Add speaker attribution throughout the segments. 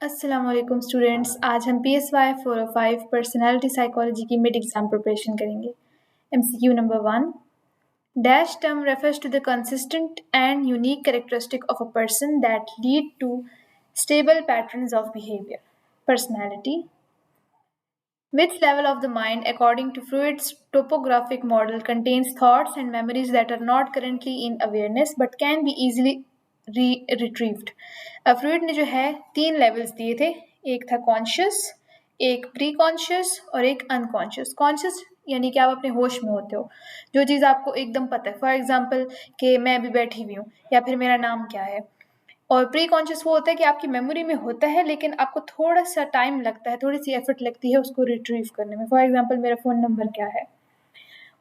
Speaker 1: अस्सलाम वालेकुम स्टूडेंट्स। आज हम PSY 405 पर्सनालिटी साइकोलॉजी की मिड एग्जाम प्रिपरेशन करेंगे। MCQ number 1। Dash term refers to the consistent and unique characteristic of a person that lead to stable patterns of behavior. Personality. Which level of the mind, according to Freud's topographic model, contains thoughts and memories that are not currently in awareness but can be easily retrieved? Freud ने जो है 3 levels दिए थे। एक था conscious, एक pre conscious और एक अनकॉन्शियस। कॉन्शियस यानी कि आप अपने होश में होते हो, जो चीज़ आपको एकदम पता है। फॉर एग्जाम्पल कि मैं अभी बैठी हुई हूँ या फिर मेरा नाम क्या है। और प्री कॉन्शियस वो होता है कि आपकी मेमोरी में होता है लेकिन आपको थोड़ा सा टाइम लगता है, थोड़ी सी एफर्ट लगती है उसको रिट्रीव करने में। फॉर एग्जाम्पल मेरा फ़ोन नंबर क्या है।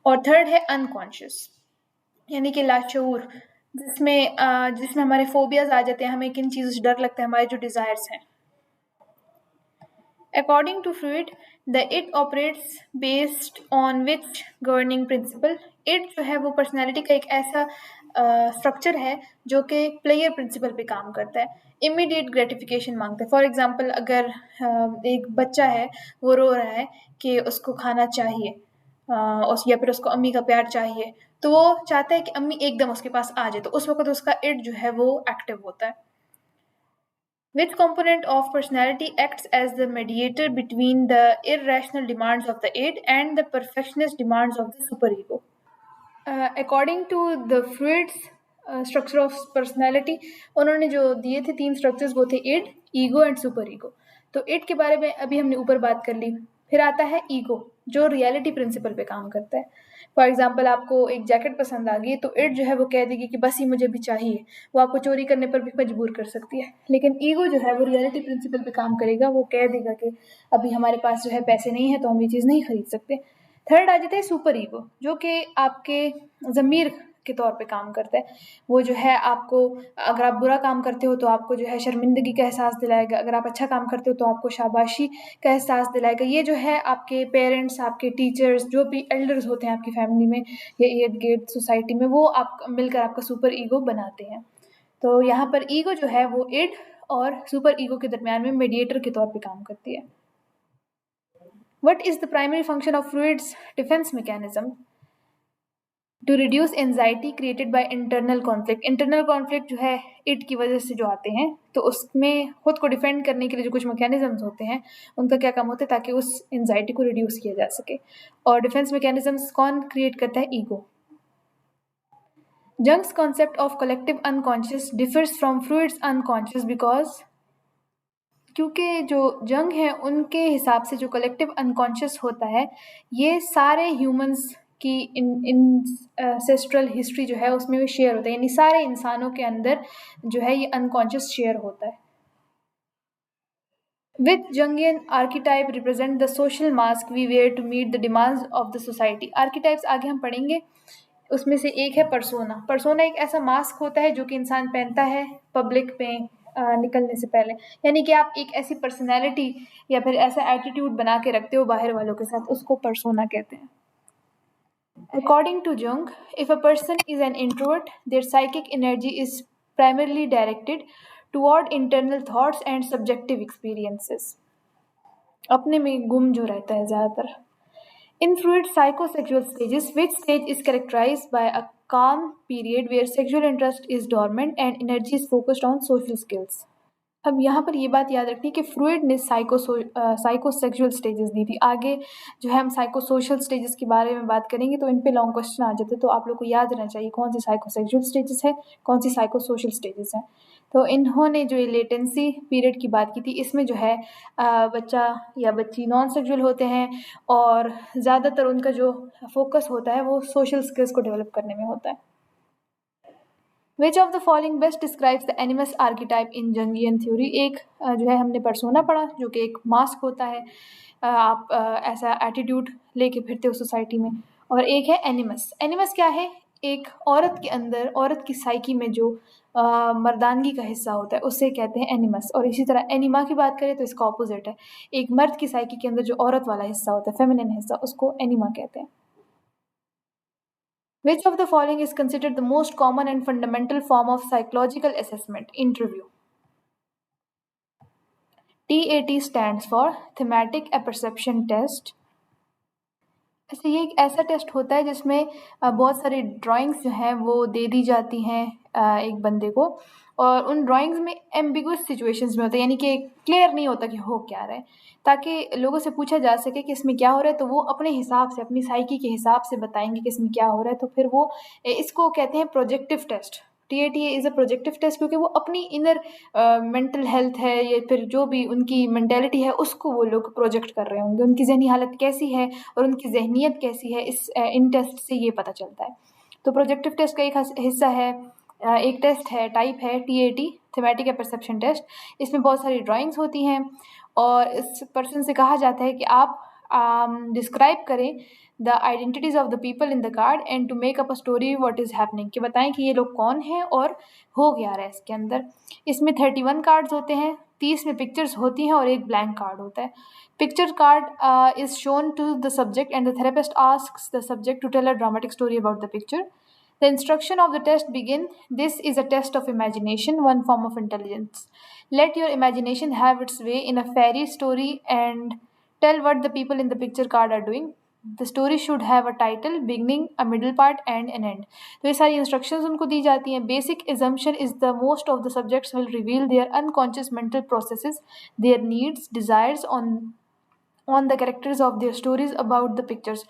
Speaker 1: और थर्ड है अनकॉन्शियस यानी कि लाशऊर, जिसमें हमारे फोबियाज आ जाते हैं, हमें किन चीज़ों से डर लगता है, हमारे जो डिज़ायर्स हैं। According to Freud, the id operates based on which governing principle? id जो है वो पर्सनैलिटी का एक ऐसा स्ट्रक्चर है जो कि प्लेयर प्रिंसिपल पे काम करता है। इमीडिएट ग्रेटिफिकेशन मांगता है। फॉर एग्जांपल अगर एक बच्चा है, वो रो रहा है कि उसको खाना चाहिए या फिर उसको अम्मी का प्यार चाहिए, तो वो चाहता है कि अम्मी एकदम उसके पास आ जाए, तो उस वक्त उसका id जो है वो एक्टिव होता है। Which component of personality acts as the mediator between the irrational demands of the id and the perfectionist demands of the superego? According to the Freud's structure of personality, उन्होंने जो दिए थे 3 structures, वो थे id, ego and super ego. तो id के बारे में अभी हमने ऊपर बात कर ली। फिर आता है ईगो, जो रियलिटी प्रिंसिपल पे काम करता है। फॉर एग्जाम्पल आपको एक जैकेट पसंद आ गई, तो id जो है वो कह देगी कि बस ये मुझे भी चाहिए। वो आपको चोरी करने पर भी मजबूर कर सकती है। लेकिन ईगो जो है वो रियलिटी प्रिंसिपल पे काम करेगा, वो कह देगा कि अभी हमारे पास जो है पैसे नहीं है, तो हम ये चीज़ नहीं खरीद सकते। थर्ड आ जाता है सुपर ईगो, जो कि आपके ज़मीर के तौर पे काम करता है। वो जो है आपको, अगर आप बुरा काम करते हो तो आपको जो है शर्मिंदगी का एहसास दिलाएगा, अगर आप अच्छा काम करते हो तो आपको शाबाशी का एहसास दिलाएगा। ये जो है आपके पेरेंट्स, आपके टीचर्स, जो भी एल्डर्स होते हैं आपकी फैमिली में या इर्द गिर्द सोसाइटी में, वो आप मिलकर आपका सुपर ईगो बनाते हैं। तो यहाँ पर ईगो जो है वो इड और सुपर ईगो के दरमियान में मीडिएटर के तौर पे काम करती है। What is the primary function of Freud's defense mechanism? To reduce anxiety created by internal conflict. Internal conflict जो है इट की वजह से जो आते हैं, तो उसमें खुद को डिफेंड करने के लिए जो कुछ मैकेनिज्म्स होते हैं, उनका क्या काम होता है, ताकि उस एंजाइटी को रिड्यूस किया जा सके। और डिफेंस मैकेनिज्म्स कौन क्रिएट करता है? Ego. Jung's concept of collective unconscious differs from Freud's unconscious because क्योंकि जो जंग है उनके हिसाब से जो कलेक्टिव अनकॉन्शियस होता है, ये सारे ह्यूमंस की इंसेस्ट्रल हिस्ट्री जो है उसमें भी शेयर होता है, यानी सारे इंसानों के अंदर जो है ये अनकॉन्शियस शेयर होता है। Which Jungian archetype represent the social mask we wear to meet the demands of the society? Archetypes आगे हम पढ़ेंगे। उसमें से एक है पर्सोना। पर्सोना एक ऐसा मास्क होता है जो कि इंसान पहनता है पब्लिक में निकलने से पहले, यानी कि आप एक ऐसी पर्सनैलिटी या फिर ऐसा एटीट्यूड बना के रखते हो बाहर वालों के साथ, उसको पर्सोना कहते हैं। According to Jung, if a person is an introvert, their psychic energy is primarily directed toward internal thoughts and subjective experiences. अपने में गुम जो रहता है ज़्यादातर। In Freud's psychosexual stages, which stage is characterized by a calm period where sexual interest is dormant and energy is focused on social skills? अब यहाँ पर ये बात याद रखनी कि फ्रूइड ने साइकोसेक्सुअल स्टेजेस दी थी। आगे जो है हम साइकोसोशल स्टेजेस के बारे में बात करेंगे, तो इन पे लॉन्ग क्वेश्चन आ जाते हैं, तो आप लोग को याद रहना चाहिए कौन सी साइकोसेक्सुअल स्टेजेस है, कौन सी साइकोसोशल स्टेजेस हैं। तो इन्होंने जो ये लेटेंसी पीरियड की बात की थी, इसमें जो है बच्चा या बच्ची नॉन सेक्सुअल होते हैं और ज़्यादातर उनका जो फोकस होता है वो सोशल स्किल्स को डेवलप करने में होता है। Which of the following best describes the animus archetype in Jungian theory? एक जो है हमने पर्सोना पढ़ा, जो कि एक मास्क होता है, आप ऐसा एटीट्यूड लेके फिरते हो सोसाइटी में। और एक है एनिमस। एनिमस क्या है? एक औरत के अंदर, औरत की साइकी में जो मर्दानगी का हिस्सा होता है, उससे कहते हैं एनिमस। और इसी तरह एनिमा की बात करें तो इसका ऑपोजिट है, एक मर्द की साइकी के अंदर जो औरत वाला हिस्सा होता है, फेमिनिन हिस्सा, उसको एनिमा कहते हैं। Which of the following is considered the most common and fundamental form of psychological assessment? Interview. TAT stands for Thematic Apperception Test। ऐसे ये एक ऐसा टेस्ट होता है जिसमें बहुत सारी ड्राइंग्स जो हैं वो दे दी जाती हैं एक बंदे को, और उन ड्राइंग्स में एम्बिगुअस सिचुएशंस में होता है, यानी कि क्लियर नहीं होता कि हो क्या रहा है, ताकि लोगों से पूछा जा सके कि इसमें क्या हो रहा है, तो वो अपने हिसाब से, अपनी साइकी के हिसाब से बताएंगे कि इसमें क्या हो रहा है। तो फिर वो इसको कहते हैं projective test. TATA is a projective test, क्योंकि वो अपनी इनर मेंटल हेल्थ है या फिर जो भी उनकी मेंटेलिटी है उसको वो लोग प्रोजेक्ट कर रहे होंगे, उनकी जहनी हालत कैसी है और उनकी जहनीत कैसी है, इन टेस्ट से ये पता चलता है। तो प्रोजेक्टिव टेस्ट का एक हिस्सा है, एक टेस्ट है, टाइप है TAT, थीमेटिक परसेप्शन टेस्ट। इसमें बहुत सारी ड्राइंग्स होती हैं और इस पर्सन से कहा जाता है कि आप डिस्क्राइब करें the identities of the people in the card and to make up a story what is happening, कि बताएं कि ये लोग कौन हैं और हो क्या रहा है इसके अंदर। इसमें 31 कार्ड्स होते हैं, 30 में पिक्चर्स होती हैं और एक ब्लैंक कार्ड होता है। Picture card is shown to the subject and the therapist asks the subject to tell a dramatic story about the picture. The instruction of the test begin. This is a test of imagination, one form of intelligence. Let your imagination have its way in a fairy story and tell what the people in the picture card are doing. The story should have a title, beginning, a middle part and an end. तो ये सारी instructions उनको दी जाती हैं. Basic assumption is the most of the subjects will reveal their unconscious mental processes, their needs, desires on the characters of their stories about the pictures।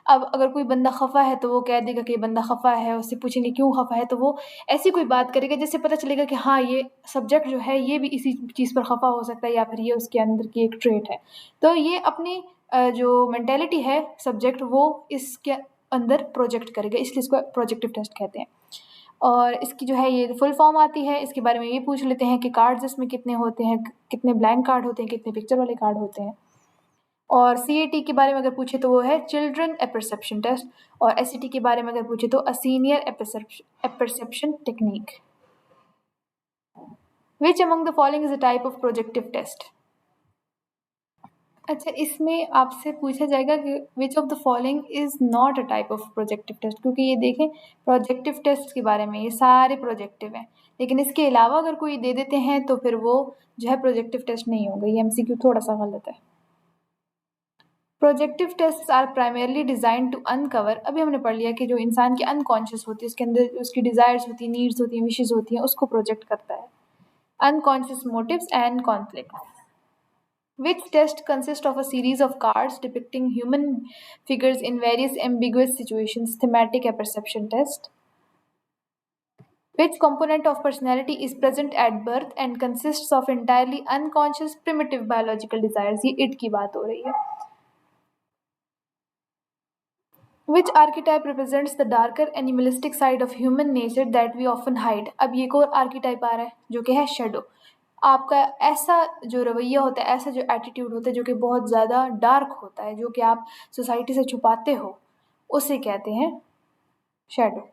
Speaker 1: अब अगर कोई बंदा खफा है तो वो कह देगा कि बंदा खफा है, उससे पूछेंगे क्यों खफा है, तो वो ऐसी कोई बात करेगा जिससे पता चलेगा कि हाँ ये सब्जेक्ट जो है ये भी इसी चीज़ पर खफा हो सकता है या फिर ये उसके अंदर की एक ट्रेट है। तो ये अपनी जो मेंटेलिटी है सब्जेक्ट वो इसके अंदर प्रोजेक्ट करेगा, इसलिए इसको प्रोजेक्टिव टेस्ट कहते हैं। और इसकी जो है ये फुल फॉर्म आती है, इसके बारे में ये पूछ लेते हैं कि कार्ड्स इसमें कितने होते हैं, कितने ब्लैंक कार्ड होते हैं, कितने पिक्चर वाले कार्ड होते हैं। और CAT के बारे में अगर पूछे तो वो है चिल्ड्रन एपरसेप्शन टेस्ट, और SAT के बारे में अगर पूछे तो a senior apperception technique. Which among the following is a type of projective test. अच्छा, इसमें आपसे पूछा जाएगा कि which of the following is not a type of projective test, क्योंकि ये देखें प्रोजेक्टिव टेस्ट के बारे में ये सारे प्रोजेक्टिव हैं, लेकिन इसके अलावा अगर कोई दे देते हैं तो फिर वो जो है प्रोजेक्टिव टेस्ट नहीं होगा। ये MCQ थोड़ा सा गलत है। Projective test are primarily design to uncover, अभी हमने पढ़ लिया कि जो इंसान की अनकॉन्शियस होती है उसके अंदर उसकी डिजायर्स होती हैं, नीड्स होती हैं, विशेज होती हैं, उसको प्रोजेक्ट करता है। Unconscious motives and conflict. Which test consists of a series of cards depicting human figures in various ambiguous situations? Thematic apperception test. Which component of personality is present at birth and consists of entirely unconscious primitive biological desires? ये id की बात हो रही है। Which archetype represents the darker animalistic side of human nature that we often hide? अब ये एक और आर्कीटाइप आ रहा है जो कि है शेडो। आपका ऐसा जो रवैया होता है, ऐसा जो एटीट्यूड होता है जो कि बहुत ज़्यादा डार्क होता है, जो कि आप सोसाइटी से छुपाते हो, उसे कहते हैं शेडो।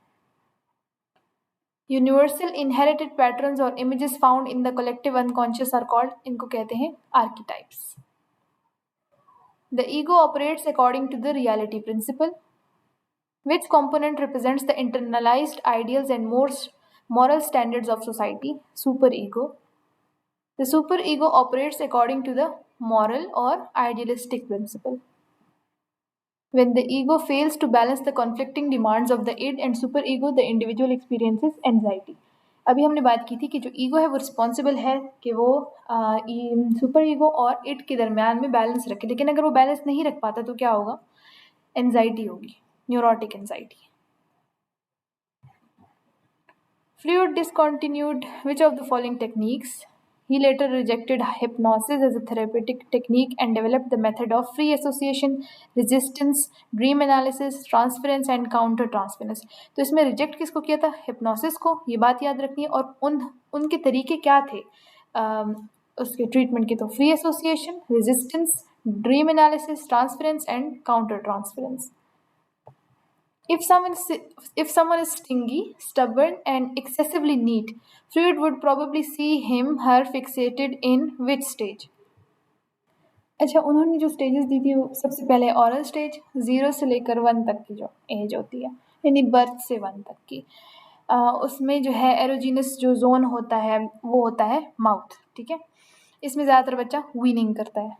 Speaker 1: यूनिवर्सल इनहेरिटेड पैटर्न्स और images found in the collective unconscious are called, इनको कहते हैं archetypes. The ego operates according to the reality principle. Which component represents the internalized ideals and moral standards of society? Superego. The superego operates according to the moral or idealistic principle. When the ego fails to balance the conflicting demands of the id and superego, the individual experiences anxiety. अभी हमने बात की थी कि जो ego है वो responsible है कि वो सुपर ईगो और इड के दरमियान में बैलेंस रखे, लेकिन अगर वो बैलेंस नहीं रख पाता तो क्या होगा? एंजाइटी होगी, neurotic anxiety. Freud discontinued which of the following techniques? He later rejected hypnosis as a therapeutic technique and developed the method of free association, resistance, dream analysis, transference and counter transference। तो इसमें reject किसको किया था? Hypnosis को, ये बात याद रखनी है। और उनके तरीके क्या थे उसके ट्रीटमेंट के? तो free association, resistance, dream analysis, transference and counter transference. If someone is stingy, stubborn, and excessively neat, Freud would probably see her fixated in which stage? अच्छा, उन्होंने जो स्टेजेस दी थी वो सबसे पहले ऑरल स्टेज, 0 से लेकर 1 तक की जो एज होती है, यानी बर्थ से 1 तक की, उसमें जो है एरोजीनस जो जोन होता है वो होता है माउथ, ठीक है। इसमें ज़्यादातर बच्चा वीनिंग करता है।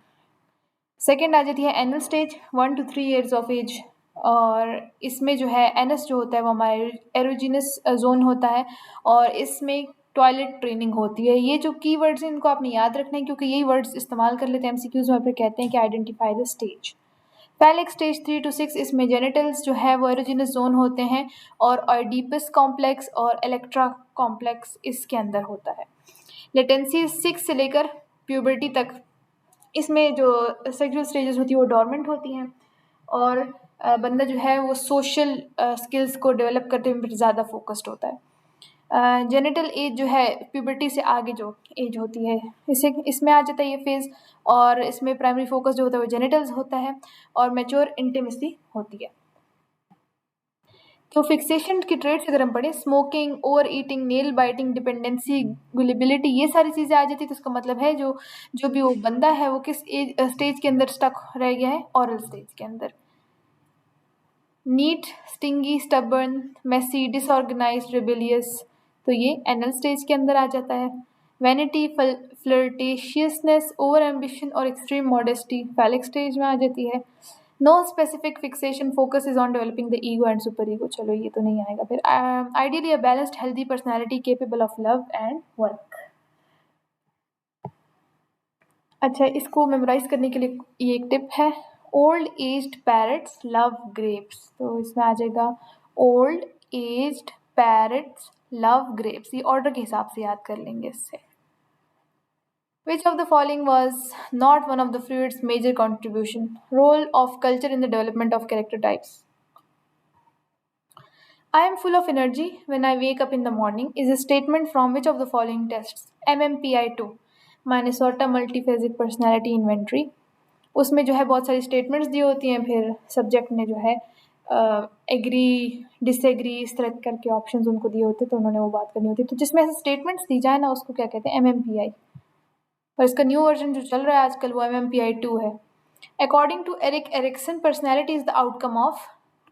Speaker 1: सेकेंड आ जाती है anal stage, 1 to 3 years of age, और इसमें जो है एनस जो होता है वो हमारा एरोजिनस जोन होता है, और इसमें टॉयलेट ट्रेनिंग होती है। ये जो कीवर्ड्स हैं इनको आपने याद रखना है, क्योंकि यही वर्ड्स इस्तेमाल कर लेते हैं एमसीक्यूज में, फिर कहते हैं कि identify the stage. Phallic stage 3 to 6, इसमें जेनिटल्स जो है वो एरोजिनस जोन होते हैं, और ऑइडिपस कॉम्प्लेक्स और इलेक्ट्रा कॉम्प्लेक्स इसके अंदर होता है। लेटेंसी 6 से लेकर प्यूबर्टी तक, इसमें जो सेक्सुअल स्टेजेस होती है वो डोरमेंट होती हैं, और बंदा जो है वो सोशल स्किल्स को डेवलप करते हुए ज़्यादा फोकस्ड होता है। जेनिटल एज जो है प्यूबर्टी से आगे जो एज होती है इसे इसमें आ जाता है ये फेज़, और इसमें प्राइमरी फोकस जो होता है वो जेनिटल्स होता है, और मैच्योर इंटीमेसी होती है। तो फिक्सेशन की ट्रेड्स अगर हम पढ़ें, smoking, over eating, nail biting, dependency, gullibility, ये सारी चीज़ें आ जाती है, तो इसका मतलब है जो भी वो बंदा है वो किस स्टेज के अंदर स्टक रह गया है, ऑरल स्टेज के अंदर। Neat, stingy, stubborn, messy, disorganized, rebellious, तो ये एनल स्टेज के अंदर आ जाता है। वैनिटी, फ्लर्टेशियसनेस, ओवर एम्बिशन और एक्सट्रीम मॉडेस्टी फैलिक स्टेज में आ जाती है। No specific fixation, focus is on developing the ego and super ego, चलो ये तो नहीं आएगा फिर। Ideally a balanced healthy personality capable of love and work. अच्छा, इसको मेमोराइज करने के लिए ये एक टिप है, old aged parrots love grapes, तो इसमें आ जाएगा old aged parrots love grapes, ये ऑर्डर के हिसाब से याद कर लेंगे इससे। Which of the following was not one of the Freud's major contribution? Role of culture in the development of character types. I am full of energy when I wake up in the morning is a statement from which of the following tests? MMPI-2, Minnesota Multiphasic Personality Inventory. उसमें जो है बहुत सारी statements दी होती हैं, फिर subject ने जो है एग्री, डिसएग्री, इस तरह करके ऑप्शंस उनको दिए होते हैं, तो उन्होंने वो बात करनी होती है। तो जिसमें ऐसे स्टेटमेंट्स दी जाए ना उसको क्या कहते हैं? MMPI। और इसका न्यू वर्जन जो चल रहा है आजकल वो MMPI-2 है। According to Erik Erikson, personality is the outcome of,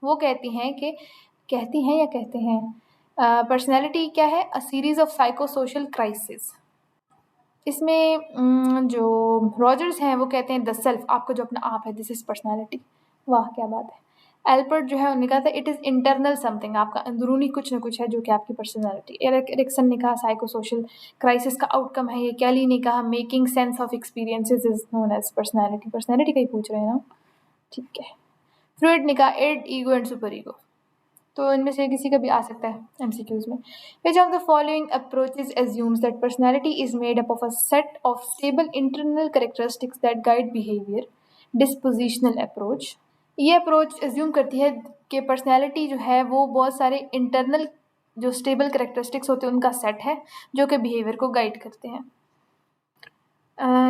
Speaker 1: वो कहती हैं या कहते हैं पर्सनैलिटी क्या है? A series of psycho social crisis. इसमें जो रॉजर्स हैं वो कहते हैं द सेल्फ, आपका जो अपना आप है, दिस इज पर्सनैलिटी। वाह क्या बात है। एल्बर्ट जो है उन्होंने कहा था इट इज़ इंटरनल समथिंग, आपका अंदरूनी कुछ ना कुछ है जो कि आपकी पर्सनैलिटी। एरिक एरिक्सन ने कहा साइको सोशल क्राइसिस का आउटकम है ये। कैली ने कहा making sense of experiences is known as personality. Personality का ही पूछ रहे हैं ना, ठीक है। फ्रॉइड ने कहा id, ego and super ego, तो इनमें से किसी का भी आ सकता है एमसीक्यूज में। Which of the following approaches assumes that personality is made up of a set of stable internal characteristics that guide behavior? Dispositional approach। ये अप्रोच एज्यूम करती है कि पर्सनैलिटी जो है वो बहुत सारे इंटरनल जो स्टेबल करेक्टरिस्टिक्स होते हैं उनका सेट है जो कि बिहेवियर को गाइड करते हैं।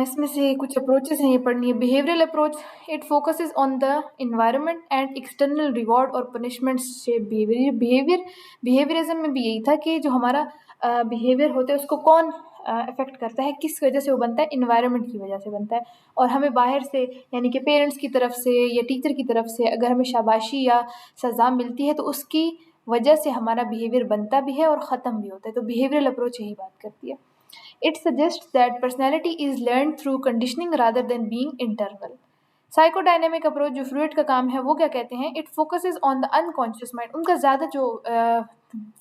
Speaker 1: इसमें से कुछ अप्रोचेस हैं, ये पढ़नी है। Behavioural approach, it focuses on the environment and external reward और पनिशमेंट शेप बिहेवियर। बिहेवियरिज्म में भी यही था कि जो हमारा बिहेवियर होता है उसको कौन अफेक्ट करता है, किस वजह से वो बनता है? इन्वायरमेंट की वजह से बनता है। और हमें बाहर से यानी कि पेरेंट्स की तरफ से या टीचर की तरफ से अगर हमें शाबाशी या सज़ा मिलती है तो उसकी वजह से हमारा बिहेवियर बनता भी है और ख़त्म भी होता है। तो बिहेवियरल अप्रोच यही बात करती है। It suggests that personality is learned through conditioning rather than being internal. Psychodynamic approach जो फ्रूइड का काम है वो क्या कहते हैं? It focuses on the unconscious mind. उनका ज़्यादा जो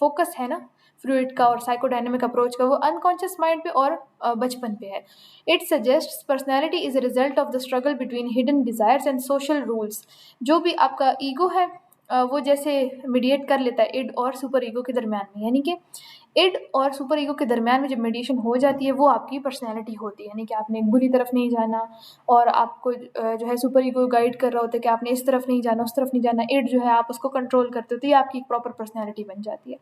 Speaker 1: फोकस है ना फ्रूइड का और साइकोडायनेमिक अप्रोच का, वो अनकॉन्शियस माइंड पे और बचपन पे है। It suggests personality is a result of the struggle between hidden desires and social rules. जो भी आपका ईगो है वो जैसे मीडिएट कर लेता है इड और सुपर ईगो के दरमियान में, यानी कि इड और सुपर ईगो के दरमियान में जब मेडिएशन हो जाती है वो आपकी पर्सनैलिटी होती है। यानी कि आपने एक बुरी तरफ नहीं जाना और आपको जो है सुपर ईगो गाइड कर रहा होता है कि आपने इस तरफ नहीं जाना, उस तरफ नहीं जाना। इड जो है आप उसको कंट्रोल करते हो, तो ये आपकी एक प्रॉपर पर्सनैलिटी बन जाती है।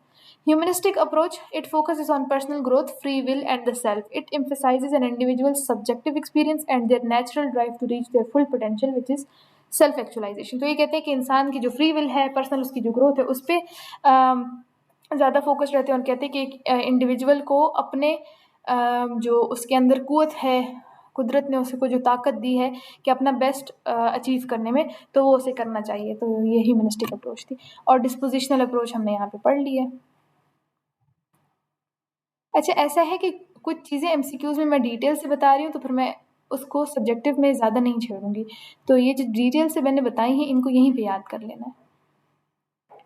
Speaker 1: Humanistic approach, it focuses on personal growth, free will and the self. It emphasizes an individual subjective experience and their natural drive to reach their full potential which is self actualization. तो ये कहते हैं कि इंसान की जो free will है, personal उसकी जो ग्रोथ है, उस पर ज़्यादा फोकस रहते हैं और कहते हैं कि एक इंडिविजुअल को अपने जो उसके अंदर कुव्वत है, कुदरत ने उसको जो ताकत दी है कि अपना बेस्ट अचीव करने में, तो वो उसे करना चाहिए। तो ये ह्यूमनिस्टिक अप्रोच थी। और डिस्पोजिशनल अप्रोच हमने यहाँ पे पढ़ ली है। अच्छा, ऐसा है कि कुछ चीज़ें MCQs में मैं डिटेल से बता रही हूँ, तो फिर मैं उसको सब्जेक्टिव में ज़्यादा नहीं छेड़ूंगी। तो ये जो डिटेल से मैंने बताई हैं, इनको यहीं पे याद कर लेना है।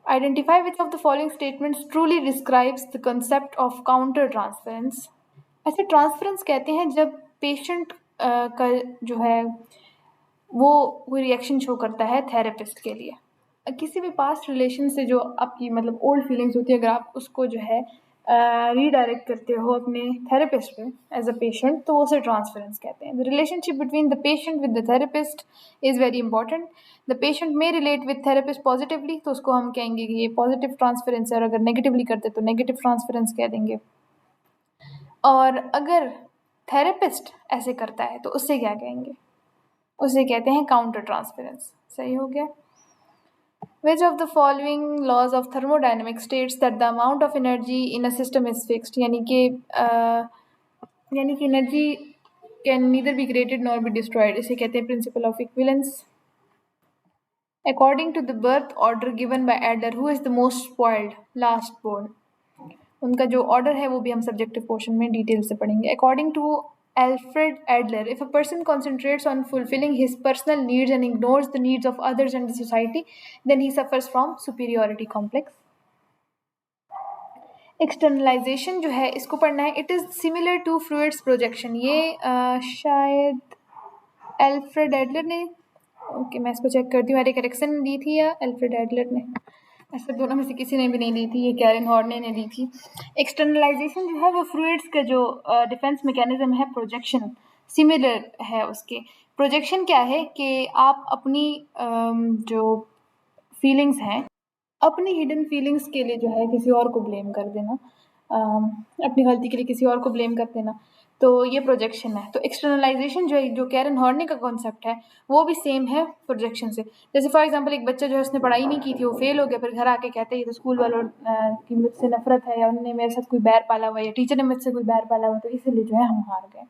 Speaker 1: Identify which of the following statements truly describes the concept of counter transference. ऐसे ट्रांसफरेंस कहते हैं जब पेशेंट का जो है वो कोई रिएक्शन शो करता है थेरेपिस्ट के लिए। किसी भी पास्ट रिलेशन से जो आपकी मतलब ओल्ड फीलिंग्स होती है, अगर आप उसको जो है रीडायरेक्ट करते हो अपने थेरेपिस्ट पे एज अ पेशेंट, तो उसे ट्रांसफरेंस कहते हैं। The relationship between the patient with the therapist is very important. The patient में रिलेट विद थेरेपिस्ट पॉजिटिवली, तो उसको हम कहेंगे कि ये पॉजिटिव ट्रांसफरेंस है, और अगर नेगेटिवली करते तो नेगेटिव ट्रांसफरेंस कह देंगे। और अगर थेरेपिस्ट ऐसे करता है तो उससे क्या कहेंगे? उसे कहते हैं काउंटर ट्रांसफरेंस। सही हो गया। Which of the following laws of thermodynamics states that the amount of energy in a system is fixed? यानी कि energy can neither be created nor be destroyed. इसे कहते हैं principle of equivalence. According to the birth order given by Adler, who is the most spoiled? Last born. उनका जो order है वो भी हम सब्जेक्टिव पोर्शन में डिटेल से पढ़ेंगे। According to Alfred Adler, if a person concentrates on fulfilling his personal needs and ignores the needs of others and the society, then he suffers from superiority complex. Externalization जो है इसको पढ़ना है। It is similar to Freud's projection. ये शायद Alfred Adler ने, okay मैं इसको चेक करती हूँ, मेरी करेक्शन दी थी या एल्फ्रेड एडलर ने, ऐसे दोनों में से किसी ने भी नहीं दी थी, ये कैरन हॉर्ने ने दी थी। एक्सटर्नलाइजेशन जो है वो फ्लूइड्स का जो डिफेंस मैकेनिज्म है, प्रोजेक्शन सिमिलर है उसके। प्रोजेक्शन क्या है कि आप अपनी जो फीलिंग्स हैं, अपनी हिडन फीलिंग्स के लिए जो है किसी और को ब्लेम कर देना, अपनी गलती के लिए किसी और को ब्लेम कर देना, तो ये प्रोजेक्शन है। तो एक्सटर्नलाइजेशन जो कैरन हॉर्ने का कॉन्सेप्ट है वो भी सेम है प्रोजेक्शन से। जैसे फॉर एग्जांपल एक बच्चा जो है उसने पढ़ाई नहीं की थी, वो फेल हो गया, फिर घर आके कहते हैं ये तो स्कूल वालों की मुझसे नफरत है, या उन्होंने मेरे साथ कोई बैर पाला हुआ है, या टीचर ने मुझसे कोई बैर पाला हुआ, तो इसीलिए जो है हम हार गए।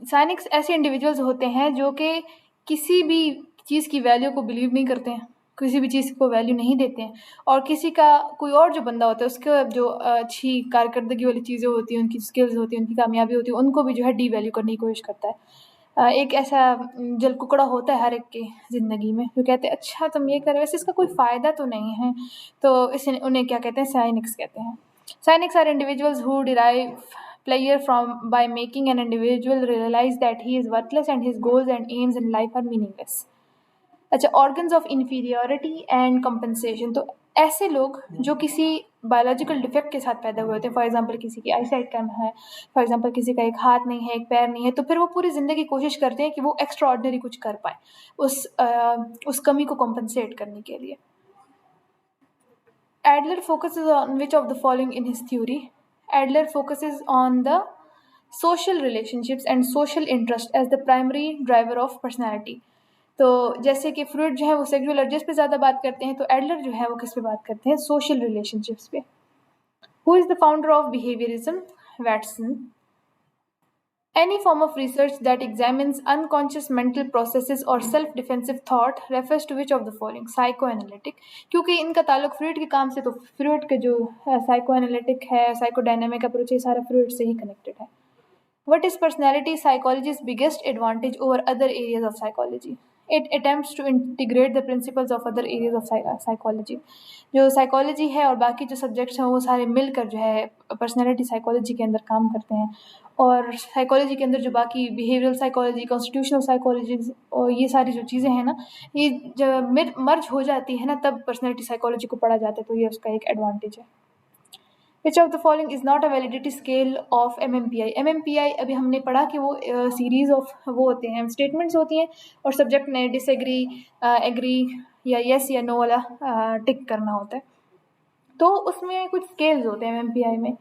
Speaker 1: साइनिक्स ऐसे इंडिविजुअल्स होते हैं जो कि किसी भी चीज़ की वैल्यू को बिलीव नहीं करते हैं, किसी भी चीज़ को वैल्यू नहीं देते हैं, और किसी का कोई और जो बंदा होता है उसका जो अच्छी कारकर्दगी वाली चीज़ें होती हैं, उनकी स्किल्स होती हैं, उनकी कामयाबी होती है, उनको भी जो है डी वैल्यू करने की कोशिश करता है। एक ऐसा जलकुकड़ा होता है हर एक की ज़िंदगी में, जो कहते हैं अच्छा तुम ये कर रहे हो, वैसे इसका कोई फ़ायदा तो नहीं है, तो इसे उन्हें क्या कहते हैं? साइनिक्स कहते हैं। Cynics are individuals who derive pleasure from by making an individual realize that he is worthless and his goals and aims in life are meaningless. अच्छा, organs of inferiority and compensation, तो ऐसे लोग जो किसी बायोलॉजिकल डिफेक्ट के साथ पैदा हुए होते हैं, फॉर एग्जांपल किसी की आईसाइट कम है, फॉर एग्जांपल किसी का एक हाथ नहीं है, एक पैर नहीं है, तो फिर वो पूरी ज़िंदगी कोशिश करते हैं कि वो एक्स्ट्रा ऑर्डिनरी कुछ कर पाए उस कमी को कॉम्पनसेट करने के लिए। Adler focuses on which of the following in his theory? Adler focuses on the social relationships and social interest as the primary driver of personality. तो जैसे कि फ्रूड जो है वो सेक्सुअल अर्जेस पे ज़्यादा बात करते हैं, तो एडलर जो है वो किस पे बात करते हैं? सोशल रिलेशनशिप्स पे। Who is the founder of behaviourism? Watson. Any form of research that examines unconscious mental processes or self-defensive thought refers to which of the following? Psychoanalytic। क्योंकि इनका ताल्लुक फ्रूड के काम से, तो फ्रूड के जो साइकोएनालिटिक है, साइकोडायनेमिक अप्रोच, ये सारा फ्रूड से ही कनेक्टेड है। What is personality psychology's biggest advantage over other areas of psychology? It attempts to integrate the principles of other areas of psychology. जो साइकोलॉजी है और बाकी जो सब्जेक्ट्स हैं वो सारे मिलकर जो है पर्सनैलिटी साइकोलॉजी के अंदर काम करते हैं, और साइकोलॉजी के अंदर जो बाकी बिहेवियरल साइकोलॉजी, कॉन्स्टिट्यूशनल साइकोलॉजी और ये सारी जो चीज़ें हैं ना, ये जब मर्ज हो जाती है ना, तब पर्सनैलिटी साइकोलॉजी को पढ़ा जाता है, तो ये उसका एक एडवांटेज है। Which of the following is not a validity scale of MMPI? MMPI अभी हमने पढ़ा कि वो सीरीज ऑफ वो होते हैं, स्टेटमेंट्स होती हैं, और सब्जेक्ट ने डिसएग्री, एग्री या यस या नो वाला टिक करना होता है, तो उसमें कुछ स्केल्स होते हैं MMPI में।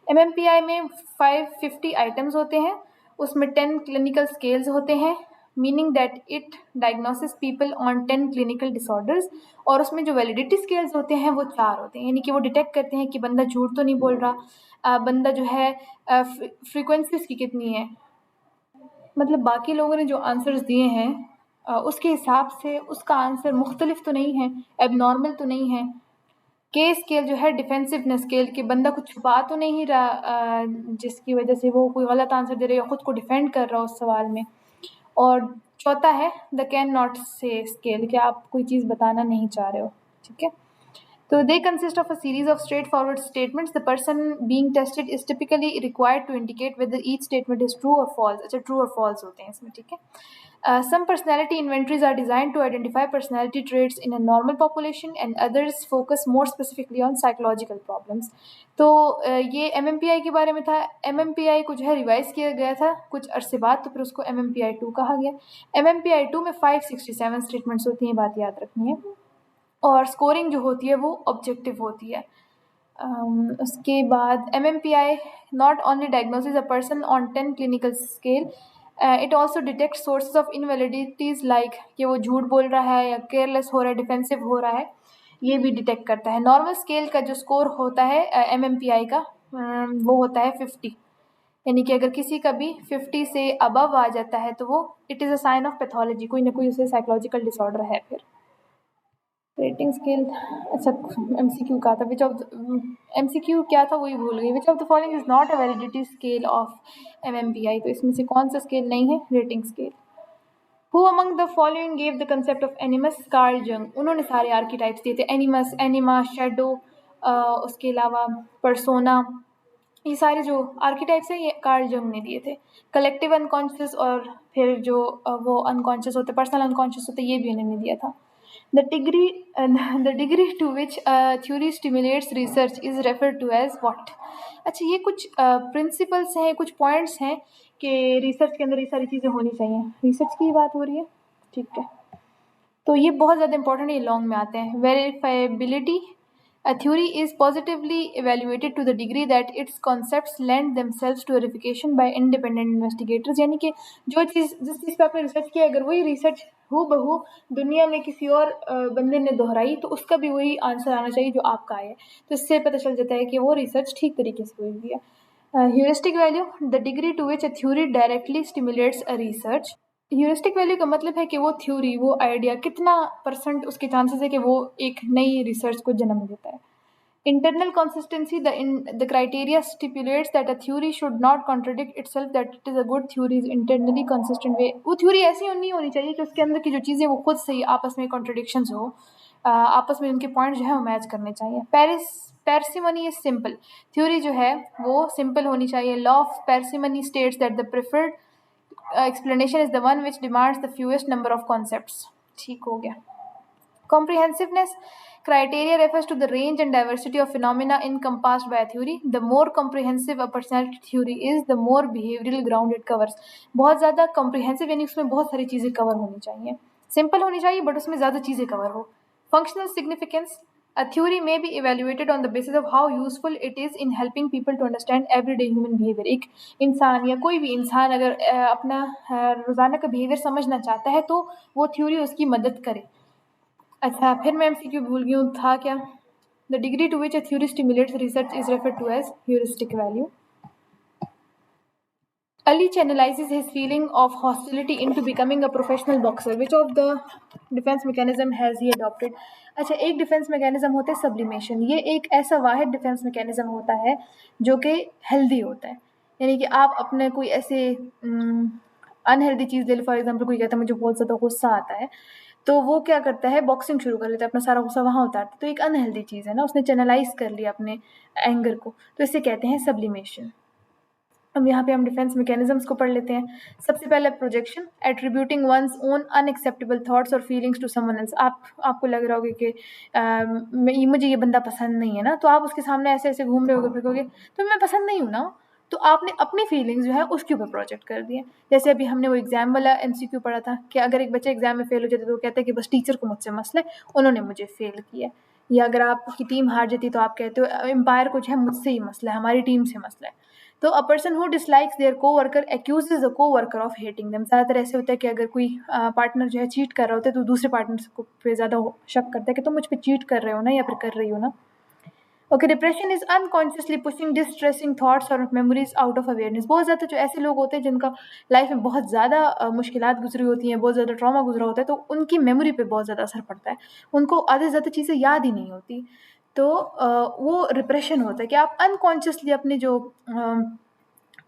Speaker 1: MMPI में 550 आइटम्स होते हैं, उसमें 10 क्लिनिकल स्केल्स होते हैं, meaning that it diagnosis people on 10 clinical disorders, और उसमें जो वैलिडिटी स्केल्स होते हैं वो 4 होते हैं, यानी कि वो डिटेक्ट करते हैं कि बंदा झूठ तो नहीं बोल रहा, बंदा जो है फ्रीक्वेंसी उसकी कितनी है, मतलब बाकी लोगों ने जो आंसर्स दिए हैं उसके हिसाब से उसका आंसर मुख्तलिफ तो नहीं है, एबनॉर्मल तो नहीं है, के स्केल जो है डिफेंसिवनेस स्केल, कि बंदा कुछ छुपा तो नहीं रहा जिसकी वजह से वो कोई गलत आंसर दे रहा है या खुद को डिफेंड कर रहा हो उस सवाल में। और चौथा है द कैन नॉट से स्केल, कि आप कोई चीज़ बताना नहीं चाह रहे हो। ठीक है, तो they consist of a series of straightforward statements. The person being tested is typically required to indicate whether each statement is true or false. अच्छा, true और false होते हैं इसमें, ठीक है। Some personality inventories are designed to identify personality traits in a normal population, and others focus more specifically on psychological problems. तो ये MMPI के बारे में था। MMPI को जो है रिवाइज किया गया था कुछ अरसे बाद, तो फिर उसको MMPI 2 कहा गया। MMPI 2 में 567 स्टेटमेंट्स होती हैं, बात याद रखनी है। और स्कोरिंग जो होती है वो ऑब्जेक्टिव होती है। उसके बाद MMPI not only diagnoses a person on 10 clinical scale, it also detects sources of invalidities like कि वो झूठ बोल रहा है या केयरलेस हो रहा है, डिफेंसिव हो रहा है, ये भी डिटेक्ट करता है। नॉर्मल स्केल का जो स्कोर होता है MMPI का वो होता है 50, यानी कि अगर किसी का भी 50 से अबव आ जाता है तो वो it is a sign of pathology, कोई ना कोई उसे साइकोलॉजिकल डिसऑर्डर है। फिर रेटिंग स्केल, अच्छा MCQ का था, विच ऑफ MCQ क्या था वही भूल गई। विच of the following is not a validity scale of MMPI, तो इसमें से कौन सा स्केल नहीं है rating scale. Who among the following gave the concept of एनिमस, Karl जंग, उन्होंने सारे आर्कीटाइप्स दिए थे, एनिमस, एनिमा, शेडो, उसके अलावा पर्सोना, ये सारे जो आर्कीटाइप्स हैं ये कार्ल जंग ने दिए थे। कलेक्टिव अनकॉन्शियस और फिर जो वो अनकॉन्शियस होते, पर्सनल अनकॉन्शियस होते, ये भी उन्होंने दिया था। The degree to which a theory stimulates research is referred to as what? अच्छा, ये कुछ प्रिंसिपल्स हैं, कुछ पॉइंट्स हैं कि रिसर्च के अंदर ये सारी चीज़ें होनी चाहिए। रिसर्च की बात हो रही है, ठीक है, तो ये बहुत ज़्यादा इंपॉर्टेंट, ये लॉन्ग में आते हैं। Verifiability, a theory is positively evaluated to the degree that its concepts lend themselves to verification by independent investigators, यानी कि जो चीज़ जिस चीज़ पे आपने रिसर्च किया, अगर वही रिसर्च हूबहू दुनिया में किसी और बंदे ने दोहराई तो उसका भी वही आंसर आना चाहिए जो आपका है, तो इससे पता चल जाता है कि वो रिसर्च ठीक तरीके से हुई हुई है। Heuristic value, the degree to which a theory directly stimulates a research. Heuristic value का मतलब है कि वो थ्योरी, वो आइडिया कितना % उसके चांसेस है कि वो एक नई रिसर्च को जन्म देता है। Internal consistency, the criteria stipulates that a theory should not contradict itself, that it is a good theory is internally consistent way. वो थ्योरी ऐसी नहीं होनी चाहिए कि उसके अंदर की जो चीज़ें वो खुद से ही आपस में कॉन्ट्रडिक्शंस हो, आपस में उनके पॉइंट जो है वो मैच करने चाहिए। पैरसिमनी इज सिंपल, थ्योरी जो है वो सिंपल होनी चाहिए। Law of parsimony states that the preferred explanation is the one which demands the fewest number of concepts। ठीक हो गया। Comprehensiveness criteria refers to the range and diversity of phenomena encompassed by a theory. The more comprehensive a personality theory is, the more behavioral ground it covers। बहुत ज़्यादा comprehensive यानी उसमें बहुत सारी चीज़ें कवर होनी चाहिए। सिंपल होनी चाहिए बट उसमें ज़्यादा चीज़ें कवर हो। Functional significance, a theory may be evaluated on the basis of how useful it is in helping people to understand everyday human behavior। एक इंसान या कोई भी इंसान अगर अपना रोज़ाना का बिहेवियर समझना चाहता है तो वो थ्योरी उसकी मदद करे। अच्छा, फिर मैं MCQ भूल गई हूँ, था क्या। The degree to which a theory stimulates research is referred to as heuristic value. Ali channelizes his feeling of hostility into becoming a professional boxer. Which of the defense mechanism has he adopted? अच्छा, एक defence mechanism होता है sublimation. ये एक ऐसा वाहिद defence mechanism होता है जो कि हेल्दी होता है, यानी कि आप अपने कोई ऐसे अनहेल्दी चीज़ ले लो। फॉर एग्जाम्पल कोई कहता है मुझे बहुत ज़्यादा गुस्सा आता है, तो वो क्या करता है, बॉक्सिंग शुरू कर लेता है, अपना सारा गुस्सा वहाँ उतारता है। तो एक अनहेल्दी चीज़ है ना, उसने चैनलाइज कर लिया अपने एंगर को, तो इसे कहते हैं सब्लिमेशन। अब यहाँ पे हम डिफेंस मैकेनिज्म्स को पढ़ लेते हैं। सबसे पहले projection, attributing one's own unacceptable thoughts और फीलिंग्स टू समवन एल्स। आपको लग रहा होगा कि मुझे ये बंदा पसंद नहीं है ना, तो आप उसके सामने ऐसे ऐसे घूम रहे होगे, फिर कहोगे तो मैं पसंद नहीं हूँ ना, तो आपने अपनी फीलिंग्स जो है उसके ऊपर प्रोजेक्ट कर दिए। जैसे अभी हमने वो एग्जाम वाला MCQ पढ़ा था कि अगर एक बच्चा एग्जाम में फेल हो जाता है तो वो कहता है कि बस टीचर को मुझसे मसला है, उन्होंने मुझे फेल किया। या अगर आपकी टीम हार जाती तो आप कहते हो एम्पायर को जो है मुझसे ही मसला है, हमारी टीम से मसला है। तो a person who dislikes their coworker accuses the coworker of hating them. ज़्यादातर ऐसे होता है कि अगर कोई पार्टनर जो है चीट कर रहा होता है तो दूसरे पार्टनर को पे ज़्यादा शक करता है कि तुम मुझ पे चीट कर रहे हो ना, या फिर कर रही हो ना। Okay, depression is unconsciously pushing distressing thoughts और मेमोरीज आउट ऑफ अवेयरनेस। बहुत ज़्यादा जो ऐसे लोग होते हैं जिनका लाइफ में बहुत ज़्यादा मुश्किलात गुजरी होती हैं, बहुत ज़्यादा ट्रॉमा गुजरा होता है, तो उनकी मेमोरी पे बहुत ज़्यादा असर पड़ता है, उनको आधे से ज़्यादा चीज़ें याद ही नहीं होती। तो वो रिप्रेशन होता है कि आप अनकॉन्शियसली अपनी जो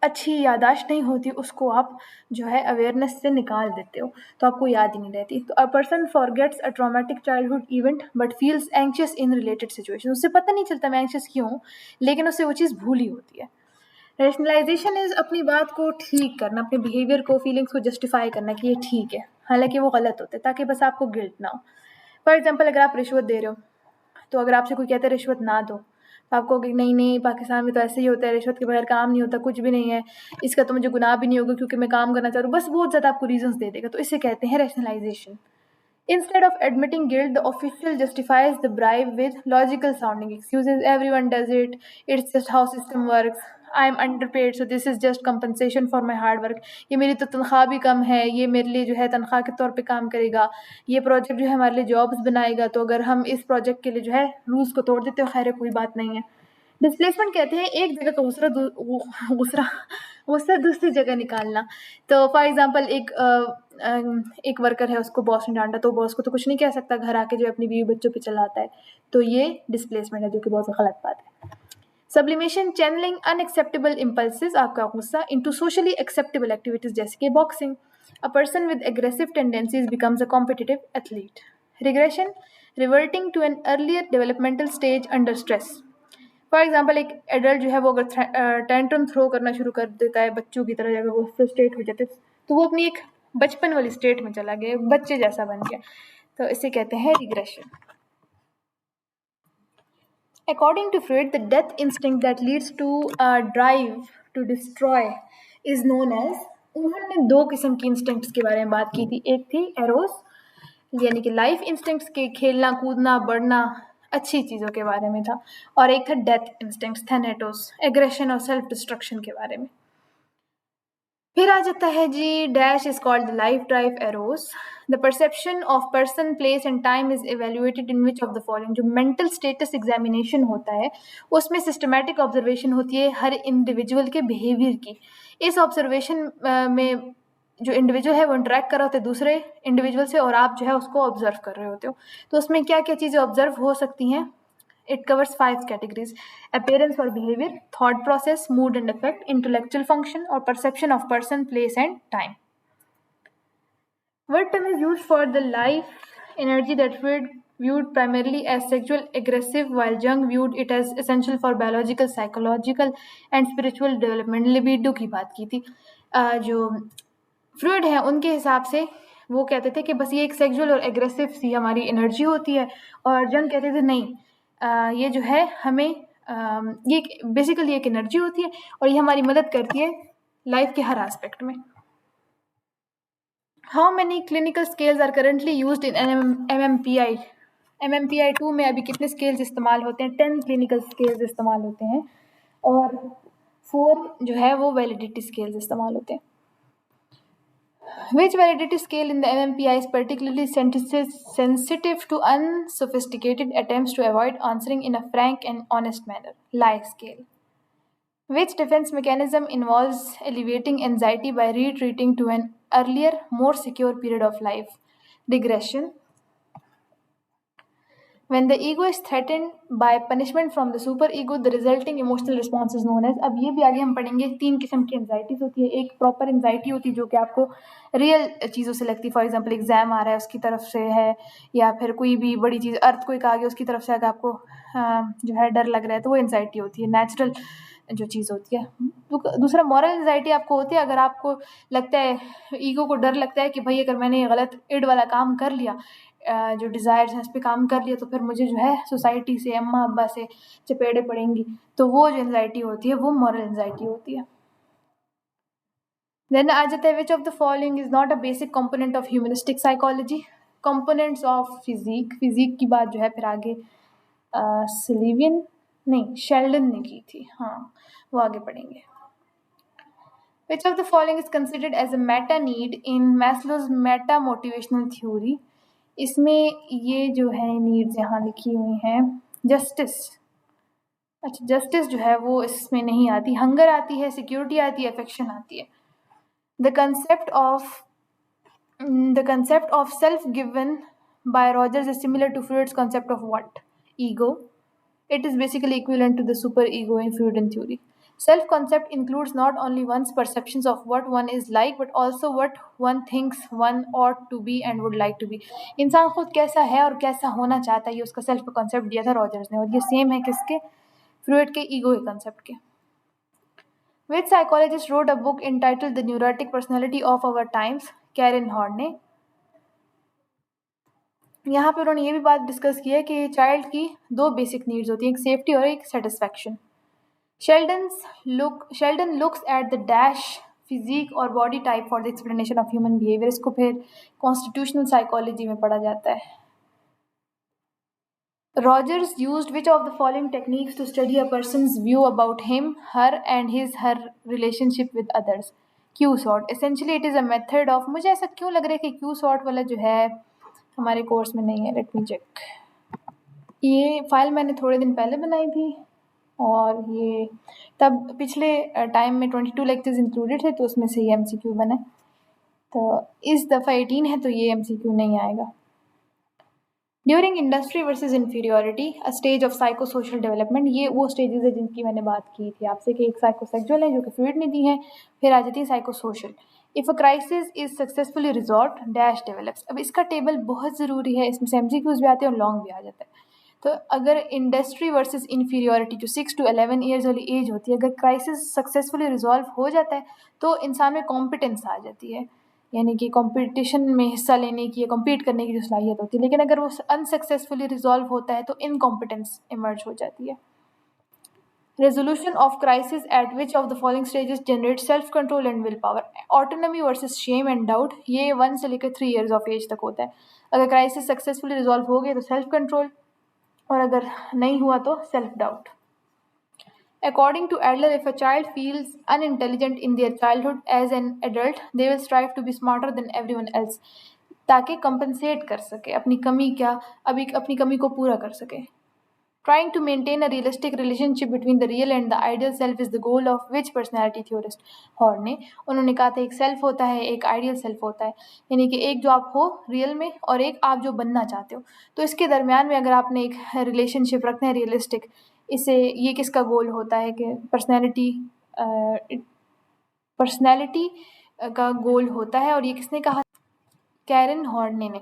Speaker 1: अच्छी याददाश्त नहीं होती उसको आप जो है अवेयरनेस से निकाल देते हो, तो आपको याद ही नहीं रहती। तो a person forgets a traumatic childhood event but feels anxious in related situation. उसे पता नहीं चलता मैं एंग्शियस क्यों हूँ, लेकिन उसे वो चीज़ भूली होती है। रैशनलाइजेशन इज़ अपनी बात को ठीक करना, अपने बिहेवियर को, फीलिंग्स को जस्टिफाई करना कि ये ठीक है, हालांकि वो गलत होते हैं, ताकि बस आपको गिल्ट ना हो। फॉर एग्जाम्पल, अगर आप रिश्वत दे रहे हो, तो अगर आपसे कोई कहता है रिश्वत ना दो, तो आप कहोगे नहीं नहीं, पाकिस्तान में तो ऐसे ही होता है, रिश्वत के बगैर काम नहीं होता, कुछ भी नहीं है, इसका तो मुझे गुनाह भी नहीं होगा क्योंकि मैं काम करना चाह रहा हूँ, बस बहुत ज़्यादा आपको रीजंस दे देगा। तो इसे कहते हैं rationalisation. Instead of admitting guilt, the official justifies the bribe with logical sounding excuses. Everyone does it. It's just how system works. I'm underpaid, so this is just compensation for my hard work. ये मेरी तो तनख्वाह भी कम है, ये मेरे लिए जो है तनख्वाह के तौर पे काम करेगा, ये प्रोजेक्ट जो है हमारे लिए जॉब्स बनाएगा, तो अगर हम इस प्रोजेक्ट के लिए जो है रूल्स को तोड़ देते हो, खैर कोई बात नहीं है। डिस्प्लेसमेंट कहते हैं एक जगह का दूसरा गुस्सा दूसरी जगह निकालना। तो फॉर एग्जांपल, एक वर्कर है, उसको बॉस ने डांटा, तो बॉस को तो कुछ नहीं कह सकता, घर आके जो अपनी बीवी बच्चों पे चलाता है, तो ये डिस्प्लेसमेंट है, जो कि बहुत गलत बात है। सब्लिमेशन, चैनलिंग अनएक्सेप्टेबल इम्पल्सेस, आपका गुस्सा, इनटू सोशली एक्सेप्टेबल एक्टिविटीज जैसे कि boxing. A person with aggressive tendencies becomes a competitive athlete. Regression, reverting to an earlier developmental stage under stress. For example, एक एडल्ट जो है वो अगर टेंट्रम थ्रो करना शुरू कर देता है बच्चों की तरह, अगर वो फ्रस्ट्रेट हो जाते, तो वो अपनी एक बचपन वाली स्टेट में चला गया, बच्चे जैसा बन गया, तो इसे कहते हैं regression. According to Freud, the death instinct that leads to a drive to destroy is known as, उन्होंने दो किस्म की इंस्टिंक्ट्स के बारे में बात की थी। एक थी एरोस, यानी कि लाइफ इंस्टिंक्ट्स के खेलना कूदना बढ़ना अच्छी चीज़ों के बारे में था, और एक था डेथ इंस्टिंक्ट्स, थैनेटोस, एग्रेशन और सेल्फ डिस्ट्रक्शन के बारे में। फिर आ जाता है जी, dash is called the life drive Eros. The perception of person, place and time is evaluated in which of the following. जो मेंटल स्टेटस एग्जामिनेशन होता है, उसमें सिस्टमैटिक ऑब्जर्वेशन होती है हर इंडिविजुअल के बिहेवियर की। इस ऑब्जर्वेशन में जो इंडिविजुअल है वो इंटरेक्ट कर रहे होते हैं दूसरे इंडिविजुअल से, और आप जो है उसको ऑब्जर्व कर रहे होते हो। तो उसमें क्या क्या चीज़ें ऑब्जर्व हो सकती हैं? It covers 5 categories: appearance or behavior, thought process, mood and effect, intellectual function, or perception of person, place, and time. Word term is used for the life energy that Freud viewed primarily as sexual aggressive, while Jung viewed it as essential for biological, psychological, and spiritual development. Libido की बात की थी। जो Freud है उनके हिसाब से वो कहते थे कि बस ये एक सेक्सुअल और एग्रेसिव सी हमारी एनर्जी होती है, और जंग कहते थे नहीं, ये जो है हमें ये बेसिकली एक एनर्जी होती है और ये हमारी मदद करती है लाइफ के हर एस्पेक्ट में। How many clinical scales are currently used in MMPI? MMPI 2 में अभी कितने स्केल्स इस्तेमाल होते हैं? 10 क्लिनिकल स्केल्स इस्तेमाल होते हैं, और 4 जो है वो वैलिडिटी स्केल्स इस्तेमाल होते हैं। Which validity scale in the MMPI is particularly sensitive to unsophisticated attempts to avoid answering in a frank and honest manner? Lie scale. Which defense mechanism involves alleviating anxiety by retreating to an earlier, more secure period of life? Regression. When the ego is threatened by punishment from the superego, the resulting emotional response is known as। अब ये भी आगे हम पढ़ेंगे। 3 किस्म की anxieties होती है। एक प्रॉपर एंजाइटी होती है जो कि आपको रियल चीज़ों से लगती है, फॉर एग्जांपल एग्जाम आ रहा है उसकी तरफ से है, या फिर कोई भी बड़ी चीज़ अर्थक्वेक आ गया उसकी तरफ से अगर आपको जो है डर लग रहा है, तो वो एंजाइटी होती है, नेचुरल जो चीज़ होती है। दूसरा मॉरल एंजाइटी आपको होती है अगर आपको लगता है, ईगो को डर लगता है कि भाई अगर मैंने गलत इड वाला काम कर लिया, जो डिज़ायर्स हैं उस पर काम कर लिया, तो फिर मुझे जो है सोसाइटी से, अम्मा अब्बा से चपेड़े पड़ेंगी, तो वो जो एंजाइटी होती है वो मॉरल एंजाइटी होती है। देन आ जाता है which of the following is not a basic component of humanistic psychology? Components of physique की बात जो है फिर आगे सिलिवियन नहीं शेल्डन ने की थी, हाँ वो आगे पढ़ेंगे। Which of the following is considered as a meta need in Maslow's meta motivational theory? इसमें ये जो है नीड्स यहाँ लिखी हुई हैं। जस्टिस, अच्छा जस्टिस जो है वो इसमें नहीं आती। हंगर आती है, सिक्योरिटी आती है, अफेक्शन आती है। The concept of self given by Rogers is similar to Freud's concept of what? Ego. It is basically equivalent to the superego in Freudian theory. Self concept includes not only one's perceptions of what one is like, but also what one thinks one ought to be and would like to be. इंसान खुद कैसा है और कैसा होना चाहता है, ये उसका सेल्फ कॉन्सेप्ट दिया था रॉजर्स ने, और ये सेम है किसके, फ्रूइड के ईगो के कॉन्सेप्ट के. Which psychologist wrote a book entitled The Neurotic Personality of Our Times? Karen Horney ने. यहाँ पे उन्होंने ये भी बात डिस्कस की है कि चाइल्ड की दो बेसिक नीड्स होती हैं, एक सेफ्टी और एक satisfaction. Sheldon looks at the dash physique और body type for the explanation of human behaviour. इसको फिर कॉन्स्टिट्यूशनल साइकोलॉजी में पढ़ा जाता है. Rogers used which of the following techniques to study a person's view about him, her and her relationship with others? Q sort. Essentially it is a method of, मुझे ऐसा क्यों लग रहा है कि Q sort वाला जो है हमारे कोर्स में नहीं है. Let me check. ये फाइल मैंने थोड़े दिन पहले बनाई थी और ये तब पिछले टाइम में 22 लेक्चर्स इंक्लूडेड थे, तो उसमें से ये MCQ बना है. तो इस दफ़ा 18 है तो ये MCQ नहीं आएगा. During industry versus inferiority, a stage of psychosocial development. ये वो स्टेजेस है जिनकी मैंने बात की थी आपसे कि एक साइकोसेक्सुअल है जो कि फ्लूइड ने दी है, फिर आ जाती है psychosocial. If a crisis is successfully resolve dash develops. अब इसका टेबल बहुत ज़रूरी है, इसमें से MCQs भी आते हैं और लॉन्ग भी आ जाता है. तो अगर इंडस्ट्री वर्सेज इन्फीरियोरिटी जो 6 to 11 ईयर्स वाली एज होती है, अगर क्राइसिस सक्सेसफुली रिजॉल्व हो जाता है तो इंसान में कॉम्पिटेंस आ जाती है, यानी कि कंपटीशन में हिस्सा लेने की या कम्पीट करने की जो सलाहियत होती है. लेकिन अगर वो अनसक्सेसफुली रिजॉल्व होता है तो इनकॉम्पिटेंस इमर्ज हो जाती है. Resolution of crisis eight which of the following stages generate self control and will power. Autonomy versus shame and doubt, ये 1 से लेकर 3 ईयर्स ऑफ एज तक होता है. अगर क्राइसिस सक्सेसफुली रिजॉल्व हो गए तो सेल्फ कंट्रोल, और अगर नहीं हुआ तो self doubt. According to Adler, if a child feels unintelligent in their childhood, as an adult, they will strive to be smarter than everyone else, ताकि compensate कर सके अपनी कमी अपनी कमी को पूरा कर सके. Trying to maintain a realistic relationship between the real and the ideal self is the goal of which personality theorist? Horn ने. उन्होंने कहा था एक सेल्फ होता है, एक आइडियल सेल्फ होता है, यानी कि एक जो आप हो रियल में और एक आप जो बनना चाहते हो. तो इसके दरमियान में अगर आपने एक रिलेशनशिप रखना है रियलिस्टिक, इसे ये किसका गोल होता है कि पर्सनैलिटी का गोल होता है. और ये किसने कहा? कैरन हॉर्न ने.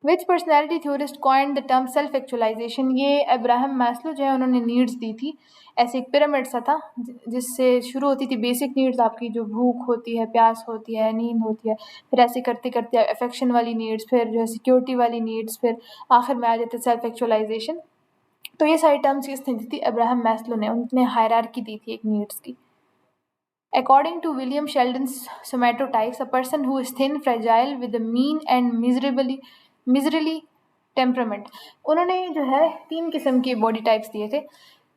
Speaker 1: Which personality theorist coined the term self actualization? ये अब्राहम मैस्लो जो है उन्होंने नीड्स दी थी. ऐसे एक पिरामिड सा था जिससे शुरू होती थी बेसिक नीड्स आपकी, जो भूख होती है, प्यास होती है, नींद होती है, फिर ऐसे करते करते अफेक्शन वाली नीड्स, फिर जो है सिक्योरिटी वाली नीड्स, फिर आखिर में आ जाते सेल्फ एक्चुअलाइजेशन. तो ये सारी टर्म्स किसने दी थी? अब्राहम मैस्लो ने. उनने हायरार्की दी थी एक नीड्स की. According to William Sheldon's somatotypes, a person who is thin, fragile, with a mean and miserly temperament. उन्होंने जो है 3 किस्म के बॉडी टाइप्स दिए थे.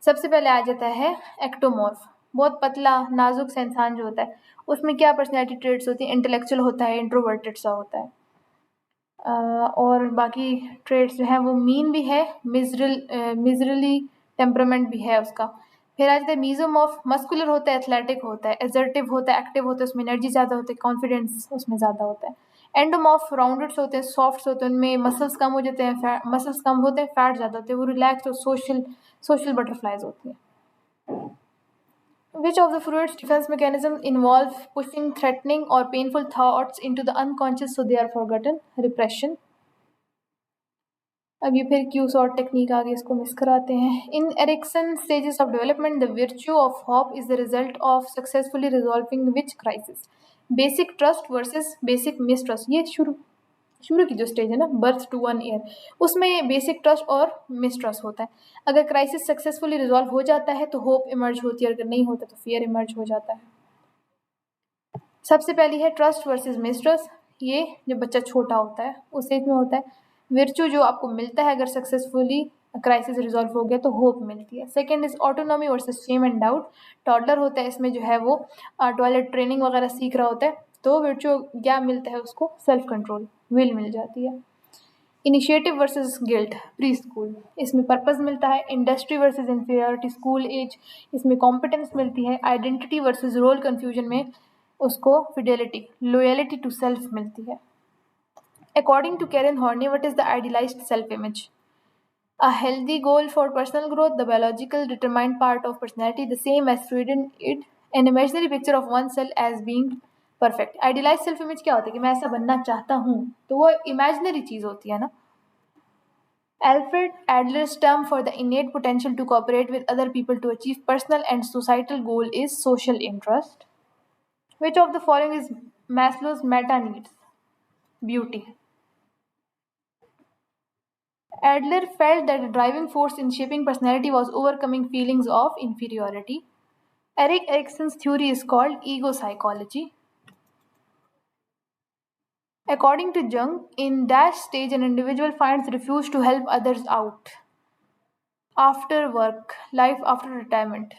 Speaker 1: सबसे पहले आ जाता है एक्टोमॉर्फ, बहुत पतला नाजुक सा इंसान जो होता है. उसमें क्या पर्सनैलिटी ट्रेट्स होती है? इंटेलेक्चुअल होता है, इंट्रोवर्टेड सा होता है, और बाकी ट्रेट्स जो हैं वो मीन भी है, मिजरली टेम्परामेंट भी है उसका. फिर आ जाता है मीजोमॉर्फ, मस्कुलर होता है, एथलेटिक होता है, एजर्टिव होता है, एक्टिव होता है, उसमें एनर्जी ज़्यादा होती है, कॉन्फिडेंस उसमें ज़्यादा होता है. एंडोमॉर्फ राउंडेड्स होते हैं, सॉफ्ट होते हैं, उनमें मसल्स कम हो जाते हैं, मसल्स कम होते हैं, फैट ज़्यादा होते हैं, वो रिलैक्स और सोशल बटरफ्लाइज होती हैं. Which of the Freud's defense mechanisms involve pushing threatening or painful thoughts into the unconscious so they are forgotten? Repression. अब ये फिर क्यू सॉर्ट टेक्निक आगे इसको मिस कराते हैं. In Erikson stages of development the virtue of hope is the result of successfully resolving which crisis? Basic trust versus basic mistrust. ये शुरू की जो स्टेज है ना, बर्थ टू 1 ईयर, उसमें बेसिक ट्रस्ट और मिसट्रस्ट होता है. अगर क्राइसिस सक्सेसफुली रिजॉल्व हो जाता है तो होप इमर्ज होती है, अगर नहीं होता तो फियर इमर्ज हो जाता है. सबसे पहली है ट्रस्ट वर्सेस मिसट्रस्ट. ये जब बच्चा छोटा होता है उस एज में होता है. विर्चू जो आपको मिलता है अगर सक्सेसफुली क्राइसिस रिजॉल्व हो गया तो होप मिलती है. Second is autonomy versus shame and doubt. Toddler होता है, इसमें जो है वो टॉयलेट ट्रेनिंग वगैरह सीख रहा होता है, तो विर्चू क्या मिलता है उसको? सेल्फ कंट्रोल, विल मिल जाती है. Initiative versus guilt, pre school, इसमें पर्पस मिलता है. Industry versus inferiority, school age, इसमें कॉम्पिटेंस मिलती है. आइडेंटिटी वर्सेस रोल कन्फ्यूजन में उसको फिडेलिटी, लॉयलिटी टू सेल्फ मिलती है. According to Karen Horney, what is the idealized self image? A healthy goal for personal growth, the biological determined part of personality, the same as freedom, it, an imaginary picture of oneself as being perfect. Idealized self image क्या होता है कि मैं ऐसा बनना चाहता हूँ, तो वो imaginary चीज होती है ना. Alfred Adler's term for the innate potential to cooperate with other people to achieve personal and societal goal is social interest. Which of the following is Maslow's meta needs? Beauty. Adler felt that the driving force in shaping personality was overcoming feelings of inferiority. Erik Erikson's theory is called ego psychology. According to Jung, in dash stage, an individual finds refuge to help others out. After work, life after retirement.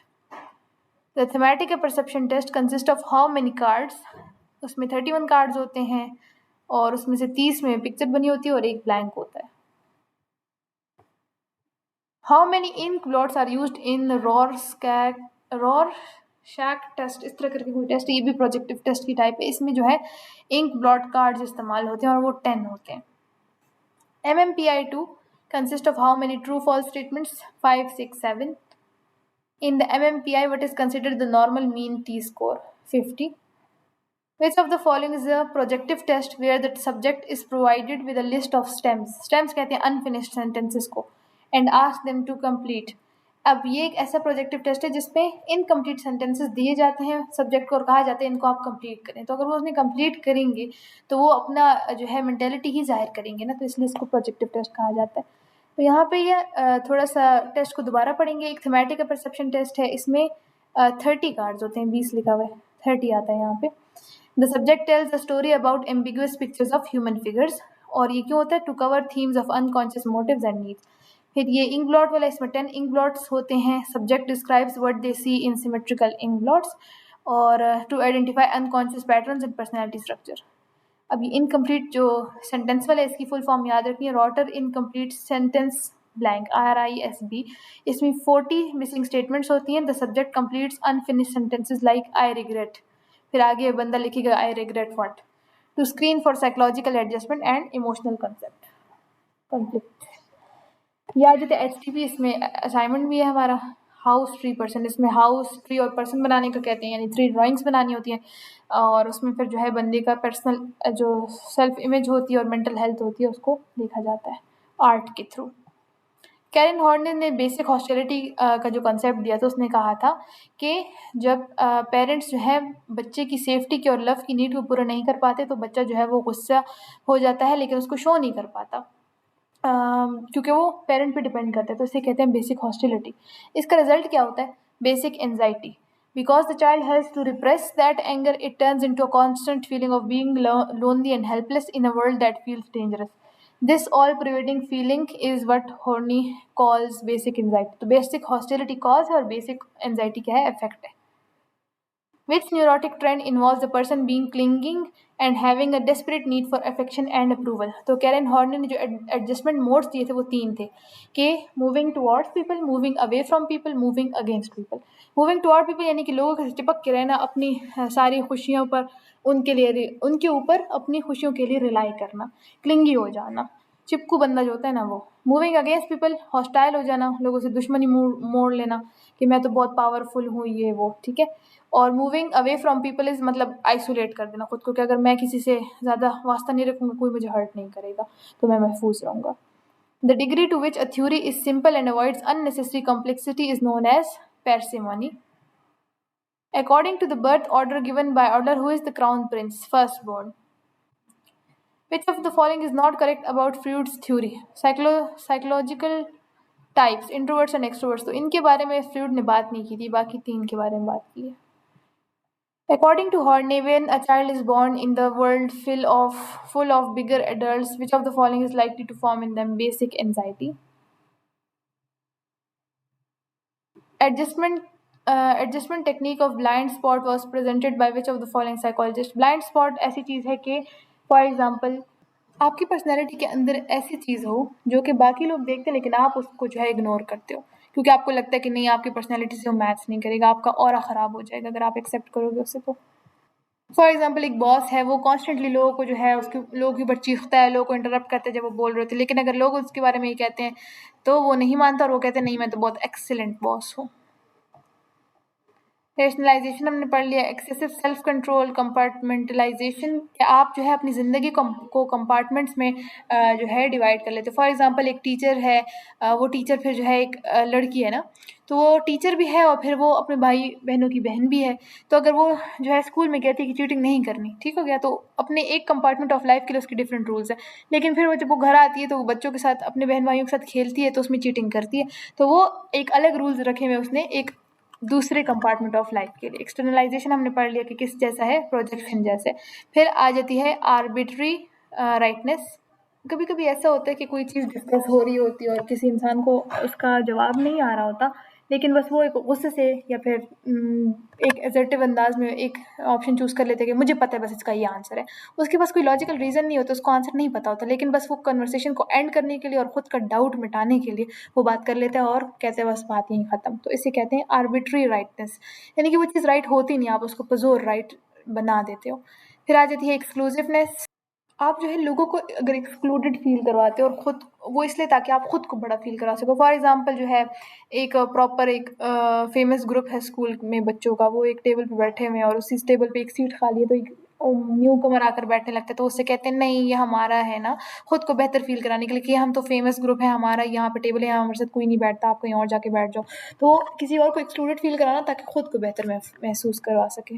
Speaker 1: The thematic perception test consists of how many cards? उसमें 31 cards होते हैं और उसमें से 30 में picture बनी होती है और एक ब्लैंक होता है. How many ink blots are used in Rorschach test? इस तरह करके कोई टेस्ट, ये भी प्रोजेक्टिव टेस्ट की टाइप है. इसमें जो है इंक ब्लॉट कार्ड्स इस्तेमाल होते हैं और वो 10 होते हैं. MMPI-2 consist of how many true false statements? 5, 6, 7. In the MMPI, what is considered the normal mean T-score? 50. Which of the following is a projective test where the subject is provided with a list of stems? Stems कहते हैं unfinished sentences को, and ask them to complete. अब ये एक ऐसा projective test है जिसमें incomplete sentences दिए जाते हैं सब्जेक्ट को और कहा जाता है इनको आप कंप्लीट करें. तो अगर वो उसने कंप्लीट करेंगे तो वो अपना जो है मेंटेलिटी ही जाहिर करेंगे ना, तो इसलिए इसको प्रोजेक्टिव टेस्ट कहा जाता है. तो यहाँ पे ये थोड़ा सा टेस्ट को दोबारा पढ़ेंगे. एक थीमेटिक परसेप्शन टेस्ट है, इसमें 30 कार्ड्स होते हैं, 20 लिखा हुआ है, 30 आता है यहाँ पे. The subject tells the story about ambiguous pictures of human figures. और ये क्यों होता है? To cover themes of unconscious motives and needs. फिर ये इंक ब्लॉट वाला, इसमें 10 इंक ब्लॉट्स होते हैं. Subject describes what they see in symmetrical ink blots और to identify unconscious patterns in personality structure. अब ये इनकम्प्लीट जो सेंटेंस वाला है इसकी फुल फॉर्म याद रखनी है. Rotter incomplete sentence blank, RISB. इसमें 40 मिसिंग स्टेटमेंट्स होती हैं. The subject completes unfinished sentences like I regret. फिर आगे बंदा लिखेगा I regret what. To screen for psychological adjustment and emotional concept conflict. या जो HTP, इसमें असाइनमेंट भी है हमारा. हाउस ट्री पर्सन, इसमें हाउस ट्री और पर्सन बनाने का कहते हैं, यानी 3 ड्राइंग्स बनानी होती हैं और उसमें फिर जो है बंदे का पर्सनल जो सेल्फ इमेज होती है और मेंटल हेल्थ होती है उसको देखा जाता है आर्ट के थ्रू. कैरन हॉर्ने ने बेसिक हॉस्टिलिटी का जो कंसेप्ट दिया था, उसने कहा था कि जब पेरेंट्स जो है बच्चे की सेफ्टी की और लव की नीड को पूरा नहीं कर पाते तो बच्चा जो है वो गुस्सा हो जाता है लेकिन उसको शो नहीं कर पाता क्योंकि वो पेरेंट पे डिपेंड करता है. तो इसे कहते हैं बेसिक हॉस्टिलिटी. इसका रिजल्ट क्या होता है? Basic anxiety. Because the child has to repress that anger, it turns into a constant feeling of being lonely and helpless in a world that feels dangerous. This all-pervading feeling is what Horney calls basic anxiety. तो basic hostility cause है और basic anxiety क्या है? Effect है. Which neurotic trend involves the person being clinging and having a desperate need for affection and approval? तो Karen हॉर्ने ने जो adjustment modes दिए थे वो 3 थे कि moving towards people, moving away from people, moving against people. Moving toward people यानी कि लोगों से चिपक के रहना, अपनी सारी खुशियों पर उनके ऊपर अपनी खुशियों के लिए रिलाई करना, क्लिंगी हो जाना, चिपकू बंदा जो होता है ना वो. मूविंग अगेंस्ट पीपल, हॉस्टाइल हो जाना, लोगों से दुश्मनी मोड़ लेना कि मैं तो बहुत पावरफुल हूँ, ये वो, ठीक है. और moving away from people is मतलब आइसोलेट कर देना खुद को कि अगर मैं किसी से ज़्यादा वास्ता नहीं रखूँगा कोई मुझे हर्ट नहीं करेगा तो मैं महफूज रहूँगा. The degree to which a theory is simple and avoids unnecessary complexity is known as parsimony. According to the birth order given by Adler, who is the crown prince? Firstborn. Which of the following is not correct about Freud's theory? Psychological types, introverts and extroverts. तो इनके बारे में Freud ने बात नहीं की थी, बाकी 3 के बारे में बात की है. According to Horney, when a child is born in the world full of bigger adults, which of the following is likely to form in them? Basic anxiety. Adjustment technique of blind spot was presented by which of the following psychologist? Blind spot ऐसी चीज़ है कि for example आपकी personality के अंदर ऐसी चीज़ हो जो कि बाकी लोग देखते हैं लेकिन आप उसको जो है इग्नोर करते हो क्योंकि आपको लगता है कि नहीं आपकी पर्सनैलिटी से वो मैच नहीं करेगा, आपका ऑरा ख़राब हो जाएगा अगर आप एक्सेप्ट करोगे उससे. तो फॉर एग्जाम्पल एक बॉस है, वो कॉन्स्टेंटली लोगों को जो है उसके लोगों के ऊपर चीखता है, लोगों को इंटरप्ट करते हैं जब वो बोल रहे होते हैं, लेकिन अगर लोग उसके बारे में ये कहते हैं तो वो नहीं मानता और वो कहते हैं नहीं मैं तो बहुत एक्सीलेंट बॉस हूँ। रेशनलाइजेशन हमने पढ़ लिया। एक्सेसिव सेल्फ कंट्रोल, कंपार्टमेंटलाइजेशन, आप जो है अपनी ज़िंदगी को कंपार्टमेंट्स में जो है डिवाइड कर लेते हो। फॉर एग्जांपल एक टीचर है, वो टीचर फिर जो है एक लड़की है ना, तो वो टीचर भी है और फिर वो अपने भाई बहनों की बहन भी है। तो अगर वो जो है स्कूल में कहती है कि चीटिंग नहीं करनी, ठीक हो गया, तो अपने एक कंपार्टमेंट ऑफ लाइफ के लिए उसके डिफरेंट रूल्स है। लेकिन फिर वो जब वो घर आती है तो वो बच्चों के साथ अपने बहन भाइयों के साथ खेलती है तो उसमें चीटिंग करती है। तो वो एक अलग रूल्स रखे हुए उसने एक दूसरे कंपार्टमेंट ऑफ लाइफ के लिए। एक्सटर्नलाइजेशन हमने पढ़ लिया कि किस जैसा है, प्रोजेक्शन जैसे। फिर आ जाती है आर्बिट्री राइटनेस। कभी कभी ऐसा होता है कि कोई चीज़ डिस्कस हो रही होती है और किसी इंसान को उसका जवाब नहीं आ रहा होता, लेकिन बस वो एक गुस्से से या फिर एक एसर्टिव अंदाज में एक ऑप्शन चूज कर लेते हैं कि मुझे पता है बस इसका ये आंसर है। उसके पास कोई लॉजिकल रीजन नहीं होता, उसको आंसर नहीं पता होता, लेकिन बस वो कन्वर्सेशन को एंड करने के लिए और खुद का डाउट मिटाने के लिए वो बात कर लेते हैं और कहते हैं बस बात यहीं खत्म। तो इसे कहते हैं आर्बिट्री राइटनेस, यानी कि वो चीज़ राइट होती नहीं, आप उसको पजोर राइट बना देते हो। फिर आ जाती है एक्सक्लूसिवनेस। आप जो है लोगों को अगर एक्सक्लूडेड फील करवाते हो और खुद, वो इसलिए ताकि आप खुद को बड़ा फील करा सको। फॉर एग्जांपल जो है एक प्रॉपर एक फेमस ग्रुप है स्कूल में बच्चों का, वो एक टेबल पे बैठे हुए हैं और उसी टेबल पे एक सीट खाली है, तो एक न्यू कमर आकर बैठने लगता है, तो उससे कहते हैं नहीं ये हमारा है ना, खुद को बेहतर फील कराने के लिए कि हम तो फेमस ग्रुप है, हमारा यहाँ पे टेबल है, यहाँ हमारे साथ कोई नहीं बैठता, आप कहीं और जाके बैठ जाओ। तो किसी और को एक्सक्लूडेड फील कराना ताकि खुद को बेहतर महसूस करवा सके।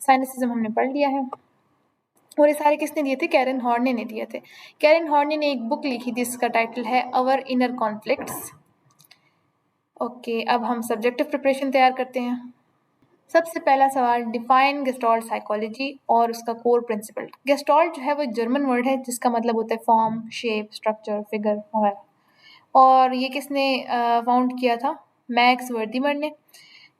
Speaker 1: साइनिसिज्म हमने पढ़ लिया है और ये सारे किसने दिए थे? कैरन हॉर्ने ने दिए थे। कैरन हॉर्ने ने एक बुक लिखी थी, इसका टाइटल है अवर इनर कॉन्फ्लिक्ट्स। ओके, अब हम सब्जेक्टिव प्रिपरेशन तैयार करते हैं। सबसे पहला सवाल, डिफाइन गेस्टॉल्ट साइकोलॉजी और उसका कोर प्रिंसिपल। गेस्टॉल्ट जो है वो जर्मन वर्ड है जिसका मतलब होता है फॉर्म, शेप, स्ट्रक्चर, फिगर वगैरह। और ये किसने फाउंड किया था? मैक्स वर्दीमर ने।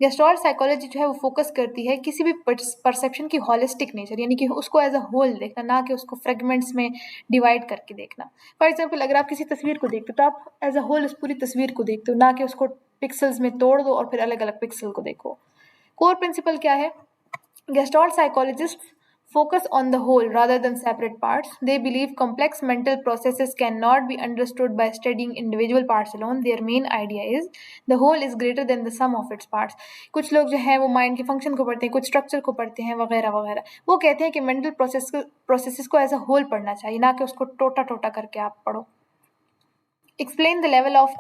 Speaker 1: गेस्टॉल्ट साइकोलॉजी जो है वो फोकस करती है किसी भी परसेप्शन की होलिस्टिक नेचर, यानी कि उसको एज अ होल देखना, ना कि उसको फ्रेगमेंट्स में डिवाइड करके देखना। फॉर एग्जांपल अगर आप किसी तस्वीर को देखते हो तो आप एज अ होल उस पूरी तस्वीर को देखते हो, ना कि उसको पिक्सल्स में तोड़ दो और फिर अलग अलग पिक्सल को देखो। कोर प्रिंसिपल क्या है? Gestalt psychologists focus on the whole rather than separate parts. They believe complex mental processes cannot be understood by studying individual parts alone. Their main idea is the whole is greater than the sum of its parts. कुछ लोग जो है वो mind के function को पढ़ते हैं, कुछ स्ट्रक्चर को पढ़ते हैं वगैरह वगैरह। वो कहते हैं कि मेंटल प्रोसेसेस को एज अ होल पढ़ना चाहिए, ना कि उसको टोटा टोटा करके आप पढ़ो। Explain the level of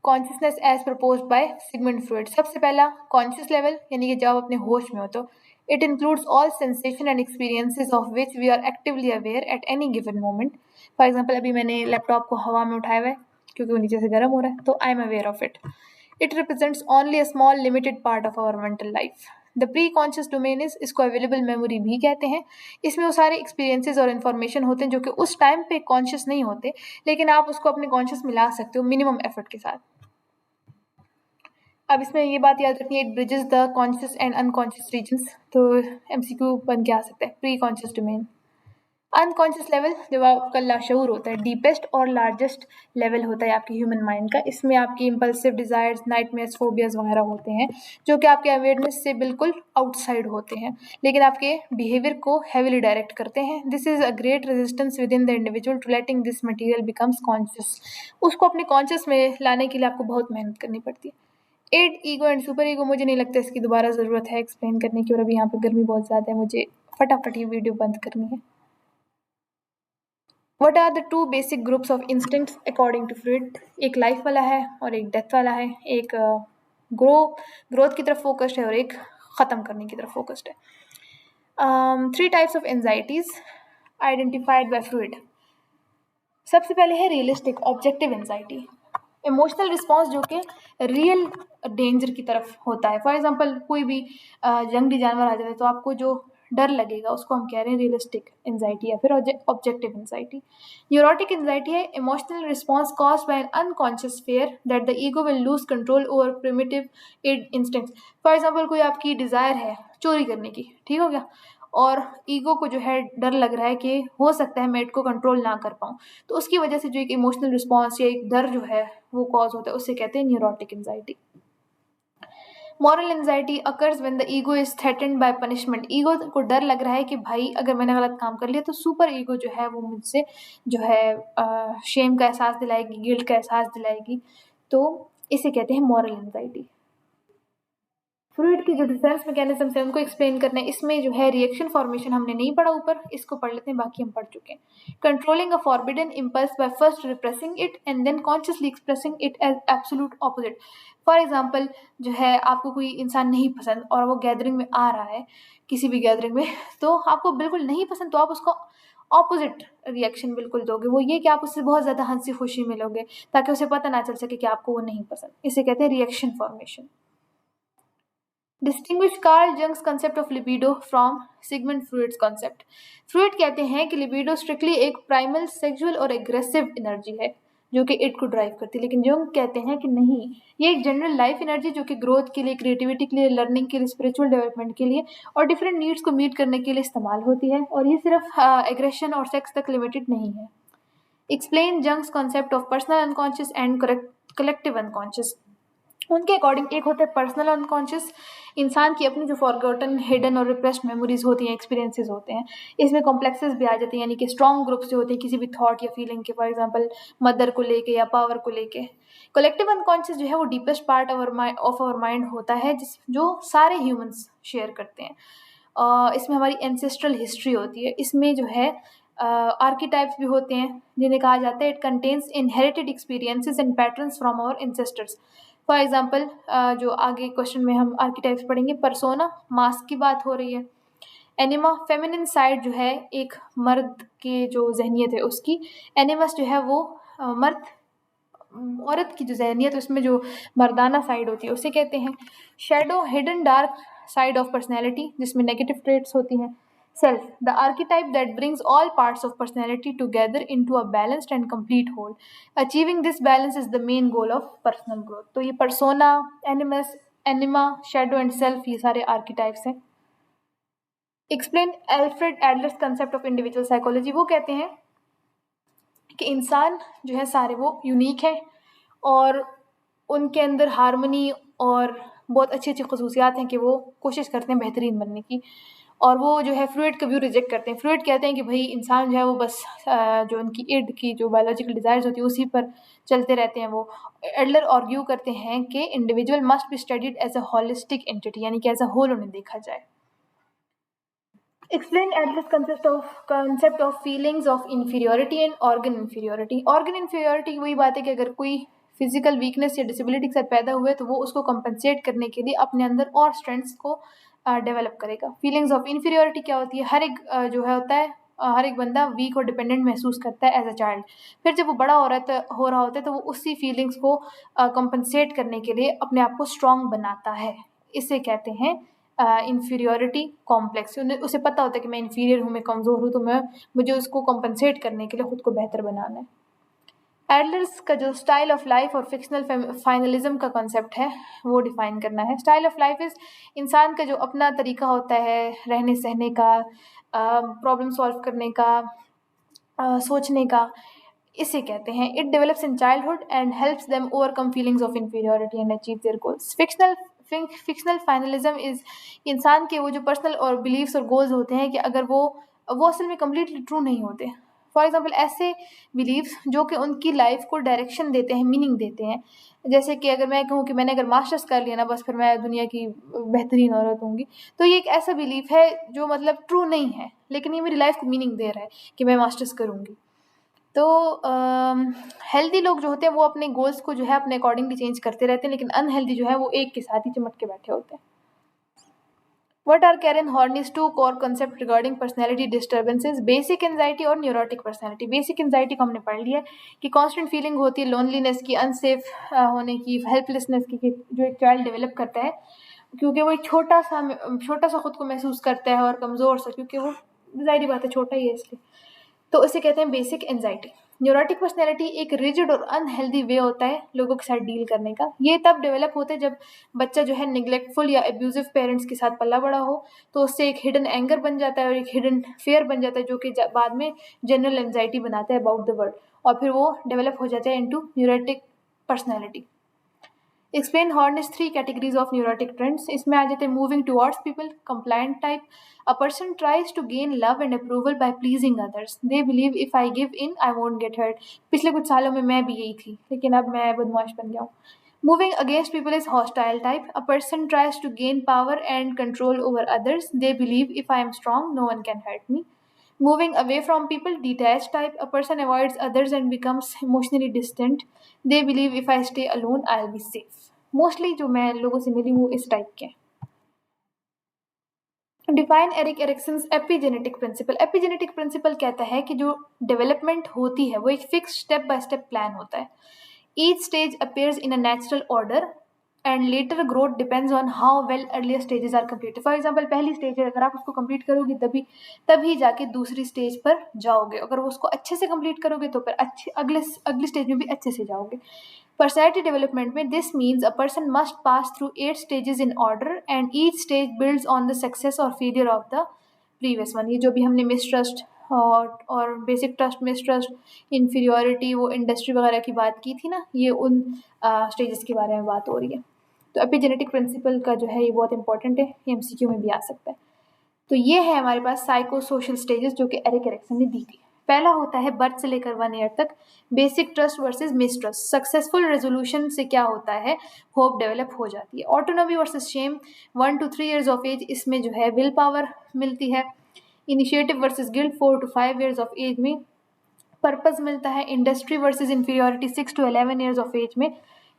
Speaker 1: consciousness as propose by Sigmund Freud. सबसे पहला कॉन्शियस लेवल, यानी कि जब आप अपने होश में हो तो it includes all sensation and experiences of which we are actively aware at any given moment. For example अभी मैंने लैपटॉप को हवा में उठाया हुआ है क्योंकि वो नीचे से गर्म हो रहा है, तो I am aware of it. It represents only a small limited part of our mental life. The pre conscious domain is, इसको अवेलेबल मेमोरी भी कहते हैं। इसमें वो सारे एक्सपीरियंसेस और इन्फॉर्मेशन होते हैं जो कि उस टाइम पे कॉन्शियस नहीं होते, लेकिन आप उसको अपने कॉन्शियस में ला सकते हो मिनिमम एफर्ट के साथ। अब इसमें ये बात याद रखनी है, it bridges the conscious and unconscious regions. तो एमसीक्यू बन के आ सकता है, pre conscious domain. Unconscious level जब आपका लाशऊर होता है, डीपेस्ट और लार्जेस्ट लेवल होता है आपके ह्यूमन माइंड का। इसमें आपकी इम्पल्सिव डिजायर्स, नाइटमेयर्स, फोबियाज वगैरह होते हैं जो कि आपके अवेयरनेस से बिल्कुल आउटसाइड होते हैं, लेकिन आपके बिहेवियर को हैवीली डायरेक्ट करते हैं। This is a great resistance with in the individual to letting this material becomes conscious. उसको अपने कॉन्शियस में लाने के लिए आपको बहुत मेहनत करनी पड़ती है। Id ego and super ego, मुझे नहीं लगता इसकी दोबारा ज़रूरत है एक्सप्लेन करने की, और अभी यहाँ पे गर्मी बहुत ज़्यादा है, मुझे फटाफट ये वीडियो बंद करनी है। What are the two basic groups of instincts according to Freud? एक लाइफ वाला है और एक डेथ वाला है। एक ग्रोथ की तरफ फोकस्ड है और एक ख़त्म करने की तरफ फोकस्ड है। Three types of anxieties identified by Freud. सबसे पहले है realistic objective anxiety, emotional response जो कि रियल डेंजर की तरफ होता है। फॉर एग्जांपल कोई भी जंगली जानवर आ जाता है तो आपको जो डर लगेगा उसको हम कह रहे हैं रियलिस्टिक एंजाइटी या फिर ऑब्जेक्टिव एंजाइटी। न्यूरोटिक एंजाइटी है emotional response caused by N unconscious fear that the ego will lose control over primitive instincts. For example कोई आपकी डिज़ायर है चोरी करने की, ठीक हो गया, और ईगो को जो है डर लग रहा है कि हो सकता है मैं इसको कंट्रोल ना कर पाऊँ, तो उसकी वजह से जो एक इमोशनल रिस्पॉन्स या एक डर जो है वो कॉज होता है, उससे कहते हैं neurotic anxiety. Moral anxiety occurs when the ego is threatened bye punishment. Ego को डर लग रहा है कि भाई अगर मैंने गलत काम कर लिया तो सुपर ईगो जो है वो मुझसे जो है शेम का एहसास दिलाएगी, गिल्ट का एहसास दिलाएगी। तो इसे कहते हैं मॉरल एंजाइटी। फ्रूइड की जो डिफेंस मैकेनिज्म है उनको एक्सप्लेन करना है। इसमें जो है रिएक्शन फॉर्मेशन हमने नहीं पढ़ा ऊपर, इसको पढ़ लेते हैं, बाकी हम पढ़ चुके हैं। Controlling a forbidden impulse by first repressing it and then consciously expressing it as absolute opposite. For example जो है आपको कोई इंसान नहीं पसंद और वो गैदरिंग में आ रहा है, किसी भी गैदरिंग में, तो आपको बिल्कुल नहीं पसंद, तो आप उसको ऑपोजिट रिएक्शन बिल्कुल दोगे। वो ये कि आप उससे बहुत ज़्यादा हंसी खुशी मिलोगे ताकि उसे पता ना चल सके कि आपको वो नहीं पसंद। इसे कहते हैं reaction formation. Distinguish Carl Jung's concept of libido from Sigmund Freud's concept. Freud कहते हैं कि लिबिडो स्ट्रिक्टली एक प्राइमल सेक्सुअल और एग्रेसिव एनर्जी है जो कि इट को ड्राइव करती है, लेकिन जंग कहते हैं कि नहीं, ये एक जनरल लाइफ एनर्जी जो कि ग्रोथ के लिए, क्रिएटिविटी के लिए, लर्निंग के लिए, स्पिरिचुअल डेवलपमेंट के लिए और डिफरेंट नीड्स को मीट करने के लिए इस्तेमाल होती है, और ये सिर्फ एग्रेशन और सेक्स तक लिमिटेड नहीं है। Explain Jung's concept of personal unconscious and collective unconscious. उनके अकॉर्डिंग एक होता है पर्सनल अनकॉन्शियस, इंसान की अपनी जो फॉरगॉटन, हिडन और रिप्रेस्ड मेमोरीज होती हैं, एक्सपीरियंसेस होते हैं। इसमें कॉम्प्लेक्सेस भी आ जाते हैं, यानी कि स्ट्रॉन्ग ग्रुप्स जो होते हैं किसी भी थॉट या फीलिंग के, फॉर एग्जांपल मदर को लेके या पावर को लेके। कलेक्टिव अनकॉन्शियस जो है वो deepest part of our mind होता है, जो सारे ह्यूमंस शेयर करते हैं। इसमें हमारी एंसेस्ट्रल हिस्ट्री होती है। इसमें जो है आर्कीटाइप्स भी होते हैं जिन्हें कहा जाता है it contains inherited experiences and patterns from our ancestors. For example जो आगे क्वेश्चन में हम आर्कीटाइप्स पढ़ेंगे, पर्सोना मास्क की बात हो रही है। एनिमा फेमिनिन साइड जो है एक मर्द की जो जहनियत है उसकी। एनिमस जो है वो मर्द औरत की जो जहनियत है उसमें जो मर्दाना साइड होती है उसे कहते हैं। Shadow hidden dark side of personality जिसमें नेगेटिव ट्रेट्स होती हैं। Self the archetype that brings all parts of personality together into a balanced and complete whole. Achieving this balance is the main goal of personal growth. तो ये persona, animus, anima, shadow and self, ये सारे archetypes हैं। Explain Alfred Adler's concept of individual psychology. वो कहते हैं कि इंसान जो है सारे वो यूनिक है और उनके अंदर हारमोनी और बहुत अच्छी अच्छी खसूसियात हैं कि वो कोशिश करते हैं बेहतरीन बनने की। और वो जो है फ्रूइड का व्यू रिजेक्ट करते हैं। फ्रूइड कहते हैं कि भाई इंसान जो है वो बस जो उनकी इर्द की जो बायोलॉजिकल डिज़ायर्स होती है उसी पर चलते रहते हैं। वो एडलर आर्ग्यू करते हैं कि individual must be studied as a holistic entity, यानी कि एज अ होल उन्हें देखा जाए। Explain Adler's concept of feelings of inferiority and organ inferiority. Organ inferiority वही बात है कि अगर कोई फिजिकल वीकनेस या डिसेबिलिटी के साथ पैदा हुए तो वो उसको कंपनसेट करने के लिए अपने अंदर और स्ट्रेंथ्स को डेवलप करेगा। फीलिंग्स ऑफ इन्फीरियोरिटी क्या होती है? हर एक जो है होता है हर एक बंदा वीक और डिपेंडेंट महसूस करता है एज अ चाइल्ड। फिर जब वो बड़ा हो रहा होता है तो वो उसी फीलिंग्स को कंपनसेट करने के लिए अपने आप को स्ट्रॉन्ग बनाता है। इसे कहते हैं इन्फीरियोरिटी कॉम्प्लेक्स। उसे पता होता है कि मैं इन्फीरियर हूँ, मैं कमज़ोर हूँ, तो मुझे उसको कंपनसेट करने के लिए खुद को बेहतर बनाना है। एडलर्स का जो स्टाइल ऑफ लाइफ और फिक्शनल फाइनलिज्म का कॉन्सेप्ट है वो डिफाइन करना है। स्टाइल ऑफ लाइफ इज इंसान का जो अपना तरीका होता है रहने सहने का, प्रॉब्लम सॉल्व करने का, सोचने का, इसे कहते हैं। It develops in childhood and helps them overcome feelings of inferiority and achieve their goals. Fictional finalism is इंसान के वो जो पर्सनल और बिलीव्स और गोल्स होते हैं कि अगर वो असल में कम्प्लीटली ट्रू नहीं होते। फॉर एग्जाम्पल ऐसे बिलीव्स जो कि उनकी लाइफ को डायरेक्शन देते हैं, मीनिंग देते हैं। जैसे कि अगर मैं कहूँ कि मैंने अगर मास्टर्स कर लिया ना बस फिर मैं दुनिया की बेहतरीन औरत होंगी, तो ये एक ऐसा बिलीफ है जो मतलब ट्रू नहीं है, लेकिन ये मेरी लाइफ को मीनिंग दे रहा है कि मैं मास्टर्स करूँगी। तो हेल्दी लोग जो होते हैं वो अपने गोल्स को जो है अपने अकॉर्डिंगली चेंज करते रहते हैं, लेकिन अनहेल्दी जो है वो एक के साथ ही चिमट के बैठे होते हैं। What are Karen Horney's two core concepts regarding personality disturbances? Basic anxiety और न्यूरोटिक पर्सनैलिटी। बेसिक एंजाइटी को हमने पढ़ लिया कि कांस्टेंट फीलिंग होती है लोनलीनेस की, अनसेफ होने की, हेल्पलेसनेस की, जो एक चाइल्ड डेवलप करता है क्योंकि वो एक छोटा सा खुद को महसूस करता है और कमज़ोर सा, क्योंकि वो ज़ाहिर बात है छोटा ही है इसलिए, तो उसे कहते हैं बेसिक एंजाइटी। न्यूरोटिक पर्सनैलिटी एक रिजिड और अनहेल्दी वे होता है लोगों के साथ डील करने का। ये तब डेवलप होता है जब बच्चा जो है निगलेक्टफुल या एब्यूजिव पेरेंट्स के साथ पला बड़ा हो, तो उससे एक हिडन एंगर बन जाता है और एक हिडन फेयर बन जाता है जो कि बाद में जनरल एंजाइटी बनाता है अबाउट द वर्ल्ड, और फिर वो डेवलप हो जाता है into neurotic personality. Explain Horney's 3 categories of neurotic trends. इसमें आ जाते हैं moving towards people, compliant type. A person tries to gain love and approval by pleasing others. They believe if I give in I won't get hurt. पिछले कुछ सालों में मैं भी यही थी, लेकिन अब मैं बदमाश बन गया हूँ। Moving against people is hostile type. A person tries to gain power and control over others. They believe if I am strong, no one can hurt me. Moving away from people, detached type. A person avoids others and becomes emotionally distant. They believe if I stay alone, I'll be safe. Mostly जो मैं लोगों से मिली वो इस type के हैं। Define Erik Erikson's epigenetic principle. Epigenetic principle कहता है कि जो डेवलपमेंट होती है वो एक fix step by step plan होता है। Each stage appears in a natural order and later growth depends on how well earlier stages are completed. For example पहली स्टेज है, अगर आप उसको कंप्लीट करोगे तभी जाके दूसरी स्टेज पर जाओगे। अगर वो उसको अच्छे से कंप्लीट करोगे तो फिर अच्छे अगली स्टेज में भी अच्छे से जाओगे। पर्सनैलिटी डेवलपमेंट में this means a person must pass through 8 stages in order and each stage builds on the success और failure of the previous one. ये जो भी हमने मिसट्रस्ट और बेसिक ट्रस्ट, मिसट्रस्ट, इन्फीरियोरिटी, वो इंडस्ट्री वगैरह की बात की थी ना, ये उन स्टेजेस के बारे में बात हो रही है। तो एपिजेनेटिक प्रिंसिपल का जो है ये बहुत इंपॉर्टेंट है, ये एमसीक्यू में भी आ सकता है। तो ये है हमारे पास साइको सोशल स्टेजेस जो कि एरिक एरिक्सन ने दी थी। पहला होता है बर्थ से लेकर 1 ईयर तक, basic trust versus mistrust. Successful resolution से क्या होता है, होप डेवलप हो जाती है। Autonomy versus shame 1 to 3 years of age, इसमें जो है विल पावर मिलती है। Initiative versus guilt 4 to 5 years of age में पर्पस मिलता है। Industry versus inferiority 6 to 11 years of age में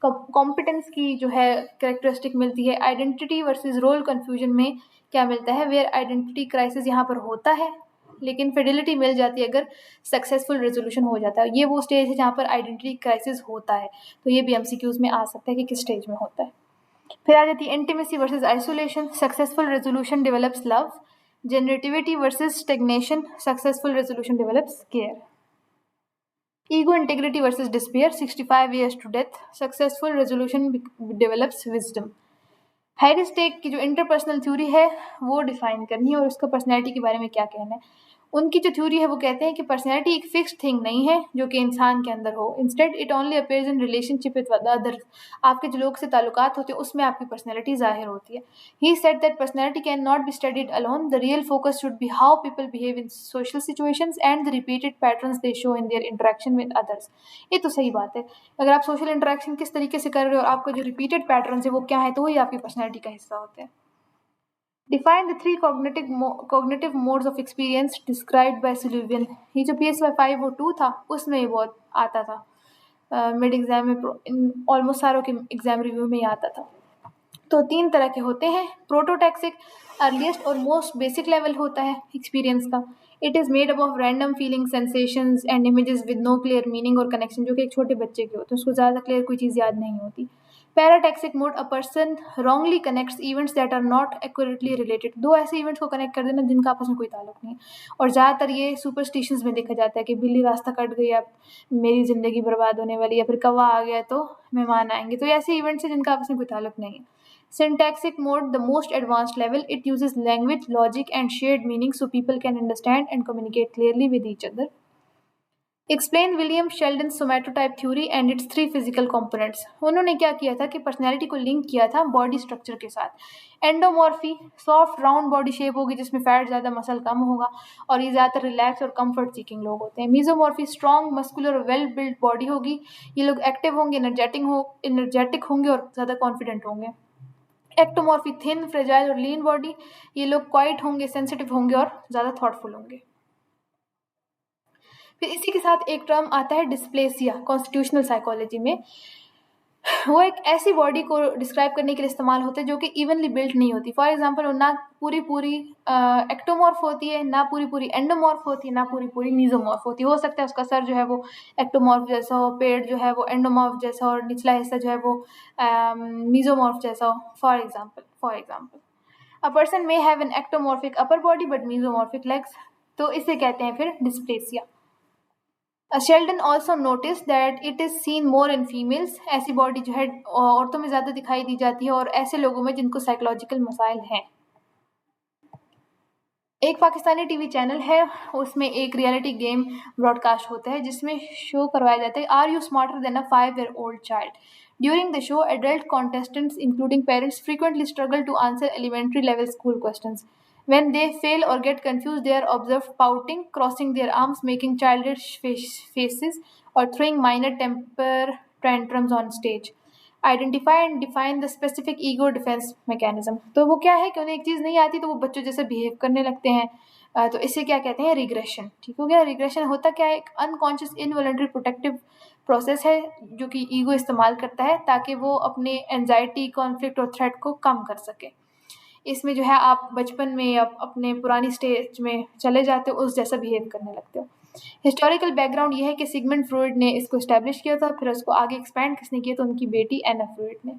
Speaker 1: कॉम्पिटेंस की जो है कैरेक्टरिस्टिक मिलती है। आइडेंटिटी वर्सेस रोल कन्फ्यूजन में क्या मिलता है, वेयर आइडेंटिटी क्राइसिस यहाँ पर होता है लेकिन फिडिलिटी मिल जाती है अगर सक्सेसफुल रेजोल्यूशन हो जाता है। ये वो स्टेज है जहाँ पर आइडेंटिटी क्राइसिस होता है, तो ये भी एमसीक्यूज में आ सकता है कि किस स्टेज में होता है। फिर आ जाती है intimacy versus isolation. Successful resolution develops love. Generativity versus stagnation. Successful resolution develops care. Ego integrity versus despair 65 years to death. Successful resolution develops wisdom. Harry Stack की जो इंटरपर्सनल थ्योरी है वो डिफाइन करनी है और उसका पर्सनैलिटी के बारे में क्या कहना है। उनकी जो थ्योरी है वो कहते हैं कि पर्सनैलिटी एक फिक्स्ड थिंग नहीं है जो कि इंसान के अंदर हो। Instead it only appears in relationship with others. आपके जो लोग से ताल्लुकात होते हैं उसमें आपकी पर्सनैलिटी जाहिर होती है। He said that personality can not be studied alone. The real focus should be how people behave in social situations and the repeated patterns they show in their interaction with others. ये तो सही बात है, अगर आप social interaction किस तरीके से कर रहे हो और आपका जो रिपीटेड पैटर्न है वो क्या है, तो वही आपकी पर्सनैलिटी का हिस्सा होते हैं। Define the 3 cognitive modes of experience described by Sullivan। ये जो PSY 502 था उसमें ये बहुत आता था, मिड एग्जाम में ऑलमोस्ट सारों के एग्जाम रिव्यू में ही आता था। तो 3 तरह के होते हैं। प्रोटोटैक्सिक अर्लीस्ट और मोस्ट बेसिक लेवल होता है एक्सपीरियंस का। It is made up of random feeling, sensations and images with no clear meaning और कनेक्शन, जो कि एक छोटे बच्चे के होते हैं, उसको ज़्यादा क्लियर कोई चीज़ याद नहीं होती। Parataxic mode, a person wrongly connects events that are not accurately related. 2 ऐसे इवेंट्स को कनेक्ट कर देना जिनका आपस में कोई ताल्लुक नहीं है। और ज़्यादातर ये सुपरस्टिशंस में देखा जाता है कि बिल्ली रास्ता कट गई, अब मेरी ज़िंदगी बर्बाद होने वाली, या फिर कौवा आ गया तो मेहमान आएंगे। तो ये ऐसे इवेंट्स हैं जिनका आपस में कोई ताल्लुक नहीं है। Syntactic mode, the most advanced level, it uses language, logic, and shared meaning so people can understand and communicate clearly with each other. Explain William Sheldon's somatotype theory and its 3 physical components। उन्होंने क्या किया था कि personality को link किया था body structure के साथ। एंडोमॉर्फी, सॉफ्ट राउंड बॉडी शेप होगी जिसमें फैट ज़्यादा, मसल कम होगा, और ये ज़्यादातर रिलैक्स और कंफर्ट सीकिंग लोग होते हैं। मीजोमॉर्फी, स्ट्रॉन्ग मस्कुलर और वेल बिल्ड बॉडी होगी, ये लोग एक्टिव होंगे, एनर्जेटिक होंगे और ज़्यादा कॉन्फिडेंट होंगे। एक्टोमॉर्फी, थिन, फ्रेजाइल और लीन बॉडी, ये लोग क्वाइट होंगे, सेंसिटिव होंगे और ज़्यादा थॉटफुल होंगे। फिर इसी के साथ एक टर्म आता है डिस्प्लेसिया कॉन्स्टिट्यूशनल साइकोलॉजी में। वो एक ऐसी बॉडी को डिस्क्राइब करने के लिए इस्तेमाल होता है जो कि इवनली बिल्ट नहीं होती। फॉर एग्जांपल, वो ना पूरी पूरी एक्टोमॉर्फ होती है, ना पूरी पूरी एंडोमॉर्फ होती है, ना पूरी पूरी मीजोमॉर्फ होती है। हो सकता है उसका सर जो है वो एक्टोमॉर्फ जैसा हो, पेट जो है वो एंडोमॉर्फ जैसा हो, और निचला हिस्सा जो है वो मीजोमॉर्फ जैसा हो। For example a person may have an ectomorphic upper body but mesomorphic legs, तो इसे कहते हैं फिर dysplasia. Sheldon also notice that it is seen more in females. ऐसी बॉडी जो है औरतों में ज़्यादा दिखाई दी जाती है और ऐसे लोगों में जिनको साइकोलॉजिकल मसाइल हैं। एक पाकिस्तानी टीवी चैनल है, उसमें एक रियलिटी गेम ब्रॉडकास्ट होता है जिसमें शो करवाया जाता है, are you smarter than a 5 year old child. During the show, adult contestants, including parents, frequently struggle to answer elementary level school questions. When they fail or get confused, they are observed pouting, crossing their arms, making childish faces, or throwing minor temper tantrums on stage. Identify and define the specific ego defence mechanism. तो वो क्या है कि उन्हें एक चीज़ नहीं आती तो वो बच्चों जैसे बिहेव करने लगते हैं। तो इसे क्या कहते हैं, रिग्रेशन। ठीक हो गया। रिग्रेशन होता क्या है, एक अनकॉन्शियस इनवॉलंटरी प्रोटेक्टिव प्रोसेस है जो कि ईगो इस्तेमाल करता है ताकि वो अपने एंजाइटी, कॉन्फ्लिक्ट और थ्रेट को कम कर सके। इसमें जो है आप बचपन में या अपने पुरानी स्टेज में चले जाते हो, उस जैसा बिहेव करने लगते हो। हिस्टोरिकल बैकग्राउंड ये है कि सिगमंड फ्रॉयड ने इसको इस्टेब्लिश किया था, फिर उसको आगे एक्सपैंड किसने किया, तो उनकी बेटी एना फ्रॉयड ने।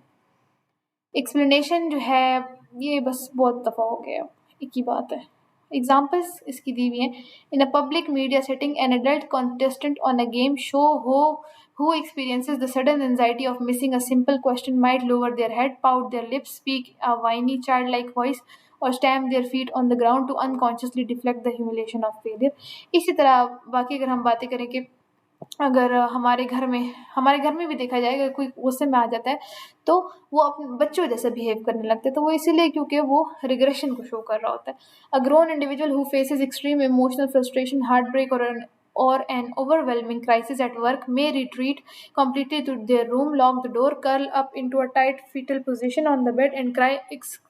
Speaker 1: एक्सप्लेनेशन जो है ये बस बहुत दफ़ा हो गया, एक ही बात है। एग्जाम्पल्स इसकी दी हुई हैं। In a public media setting an adult contestant on a game show who experiences the sudden anxiety of missing a simple question might lower their head, pout their lips, speak a whiny childlike voice, or stamp their feet on the ground to unconsciously deflect the humiliation of failure। इसी तरह बाकी अगर हम बातें करें कि अगर हमारे घर में भी देखा जाए, अगर कोई गुस्से में आ जाता है तो वो अपने बच्चों जैसा बिहेव करने लगते हैं। तो वो इसीलिए क्योंकि वो रिग्रेशन को शो कर रहा होता है। A grown individual who faces extreme emotional frustration, heartbreak or an overwhelming crisis at work may retreat completely to their room, lock the door, curl up into a tight fetal position on the bed, and cry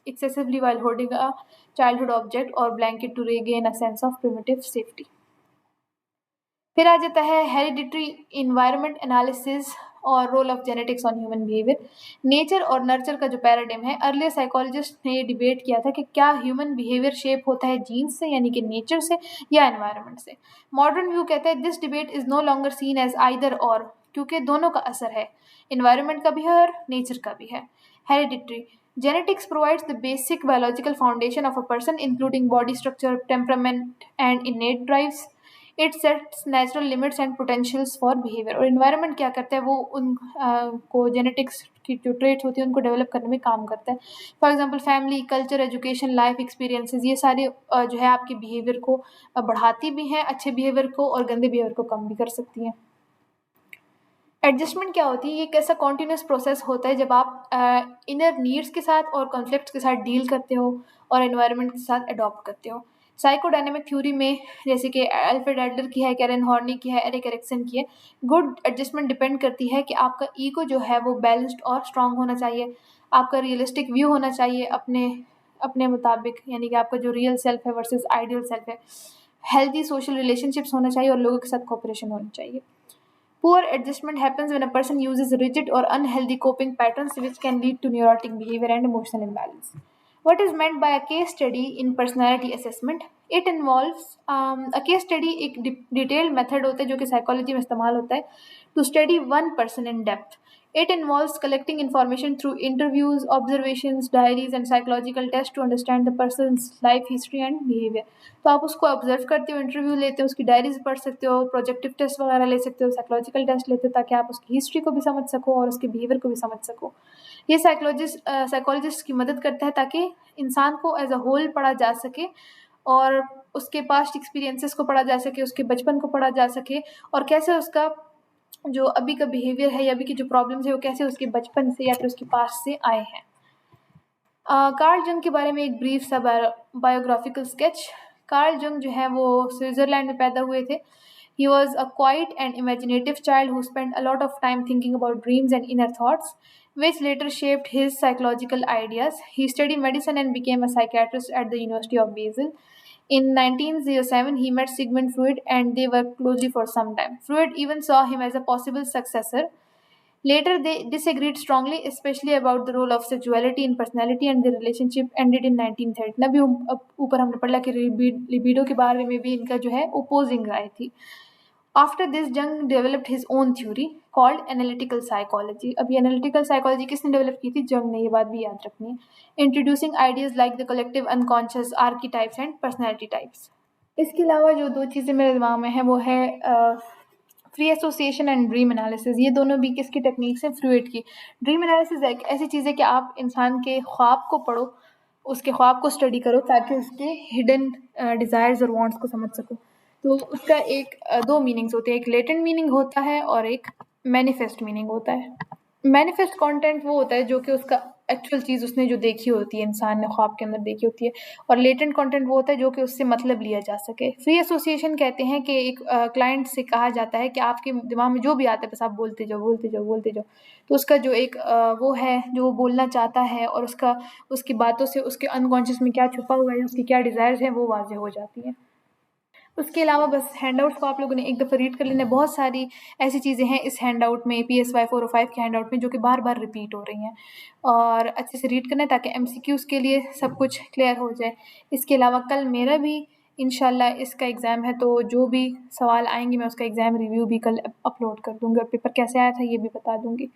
Speaker 1: excessively while holding a childhood object or blanket to regain a sense of primitive safety। फिर आ जाता है hereditary environment analysis और role of genetics on human behaviour. Nature और nurture का जो paradigm है, earlier psychologist ने ये डिबेट किया था कि क्या ह्यूमन बिहेवियर शेप होता है जीन्स से यानी कि नेचर से या एनवायरनमेंट से। मॉडर्न व्यू कहता है this debate is no longer seen as either or, क्योंकि दोनों का असर है, एनवायरनमेंट का भी है और नेचर का भी है। Hereditary genetics provides the basic biological foundation of a person, including body structure, temperament, and innate drives. It sets natural limits and potentials for behaviour. और इन्वायरमेंट क्या करता है, वो उन को जेनेटिक्स की जो ट्रेट्स होती है उनको डेवलप करने में काम करता है। For example family, culture, education, life experiences, ये सारे जो है आपके बिहेवियर को बढ़ाती भी हैं, अच्छे बिहेवियर को, और गंदे बिहेवियर को कम भी कर सकती हैं। एडजस्टमेंट क्या होती है, ये एक ऐसा कॉन्टीन्यूस प्रोसेस होता है जब आप इनर नीड्स के साथ और कॉन्फ्लिक्ट्स के साथ डील करते हो और एनवायरनमेंट के साथ अडॉप्ट करते हो। साइकोडायनेमिक थ्योरी में जैसे कि अल्फ्रेड एडलर की है, कैरन हॉर्नी की है, एरिक एरिक्सन की है, गुड एडजस्टमेंट डिपेंड करती है कि आपका ईगो जो है वो बैलेंस्ड और स्ट्रांग होना चाहिए, आपका रियलिस्टिक व्यू होना चाहिए अपने अपने मुताबिक, यानी कि आपका जो रियल सेल्फ है वर्सेस आइडियल सेल्फ है, हेल्दी सोशल रिलेशनशिप्स होना चाहिए और लोगों के साथ कोऑपरेशन होनी चाहिए। Poor adjustment happens when a person uses rigid or unhealthy coping patterns, which can lead to neurotic behavior and emotional imbalance. What is meant by a case study in personality assessment? It involves a case study एक detailed method होता है जो कि psychology में इस्तेमाल होता है to study one person in depth. It involves collecting information through interviews, observations, diaries, and psychological tests to understand the person's life history and behavior. तो आप उसको ऑब्जर्व करते हो, इंटरव्यू लेते हो, उसकी डायरीज पढ़ सकते हो, प्रोजेक्टिव टेस्ट वगैरह ले सकते हो, साइकोलॉजिकल टेस्ट लेते हो ताकि आप उसकी हिस्ट्री को भी समझ सको और उसके बिहेवियर को भी समझ सको। ये साइकोलॉजिस्ट की मदद करता है ताकि इंसान को एज अ होल पढ़ा जा सके और उसके पास्ट एक्सपीरियंसेस को पढ़ा जा सके, उसके बचपन को पढ़ा जा सके, और कैसे उसका जो अभी का बिहेवियर है या अभी की जो प्रॉब्लम्स है वो कैसे उसके बचपन से या फिर उसके पास्ट से आए हैं। कार्ल जंग के बारे में एक ब्रीफ सा बायोग्राफिकल स्केच। कार्ल जंग जो है वो स्विट्ज़रलैंड में पैदा हुए थे। He was a quiet and imaginative child who spent a lot of time thinking about dreams and inner thoughts, which later shaped his psychological ideas. He studied medicine and became a psychiatrist at the University of Basel. In 1907, he met Sigmund Freud and they worked closely for some time. Freud even saw him as a possible successor. Later, they disagreed strongly, especially about the role of sexuality in personality, and their relationship ended in 1930। अभी ऊपर हमने पढ़ा कि libido के बारे में भी इनका जो है opposing राय थी। After this, Jung developed his own theory called analytical psychology। अभी analytical psychology किसने develop की थी? जंग ने, ये बात भी याद रखनी है। Introducing ideas like the collective unconscious, archetypes and personality types। इसके अलावा जो दो चीज़ें मेरे दिमाग में है वो है free association and dream analysis. ये दोनों भी किसकी टेक्निक्स हैं? फ्रूइड की। ड्रीम एनालिसिस एक ऐसी चीज़ है कि आप इंसान के ख्वाब को पढ़ो, उसके ख्वाब को स्टडी करो ताकि उसके हिडन डिज़ायर्स और वांट्स को समझ सको। तो उसका एक दो मीनिंग्स होते हैं, एक लेटेंट मीनिंग होता है और एक मैनिफेस्ट मीनिंग होता है। मैनिफेस्ट कंटेंट वो होता है जो कि उसका एक्चुअल चीज़ उसने जो देखी होती है, इंसान ने ख्वाब के अंदर देखी होती है, और लेटेंट कंटेंट वो होता है जो कि उससे मतलब लिया जा सके। फ्री एसोसिएशन कहते हैं कि एक क्लाइंट से कहा जाता है कि आपके दिमाग में जो भी आता है बस आप बोलते जाओ, बोलते जाओ, बोलते जाओ। तो उसका जो एक वो है जो वो बोलना चाहता है, और उसकी बातों से उसके अनकॉन्शियस में क्या छुपा हुआ है, उसकी क्या डिज़ायर्स हैं, वो वाज़ेह हो जाती हैं। उसके अलावा बस हैंडआउट्स को आप लोगों ने एक दफ़ा रीड कर लेना है। बहुत सारी ऐसी चीज़ें हैं इस हैंडआउट में, PSY 405 के हैंडआउट में, जो कि बार-बार रिपीट हो रही हैं, और अच्छे से रीड करना है ताकि MCQs के लिए सब कुछ क्लियर हो जाए। इसके अलावा कल मेरा भी इंशाल्लाह इसका एग्ज़ाम है, तो जो भी सवाल आएँगे मैं उसका एग्ज़ाम रिव्यू भी कल अपलोड कर दूँगी, और पेपर कैसे आया था ये भी बता दूँगी।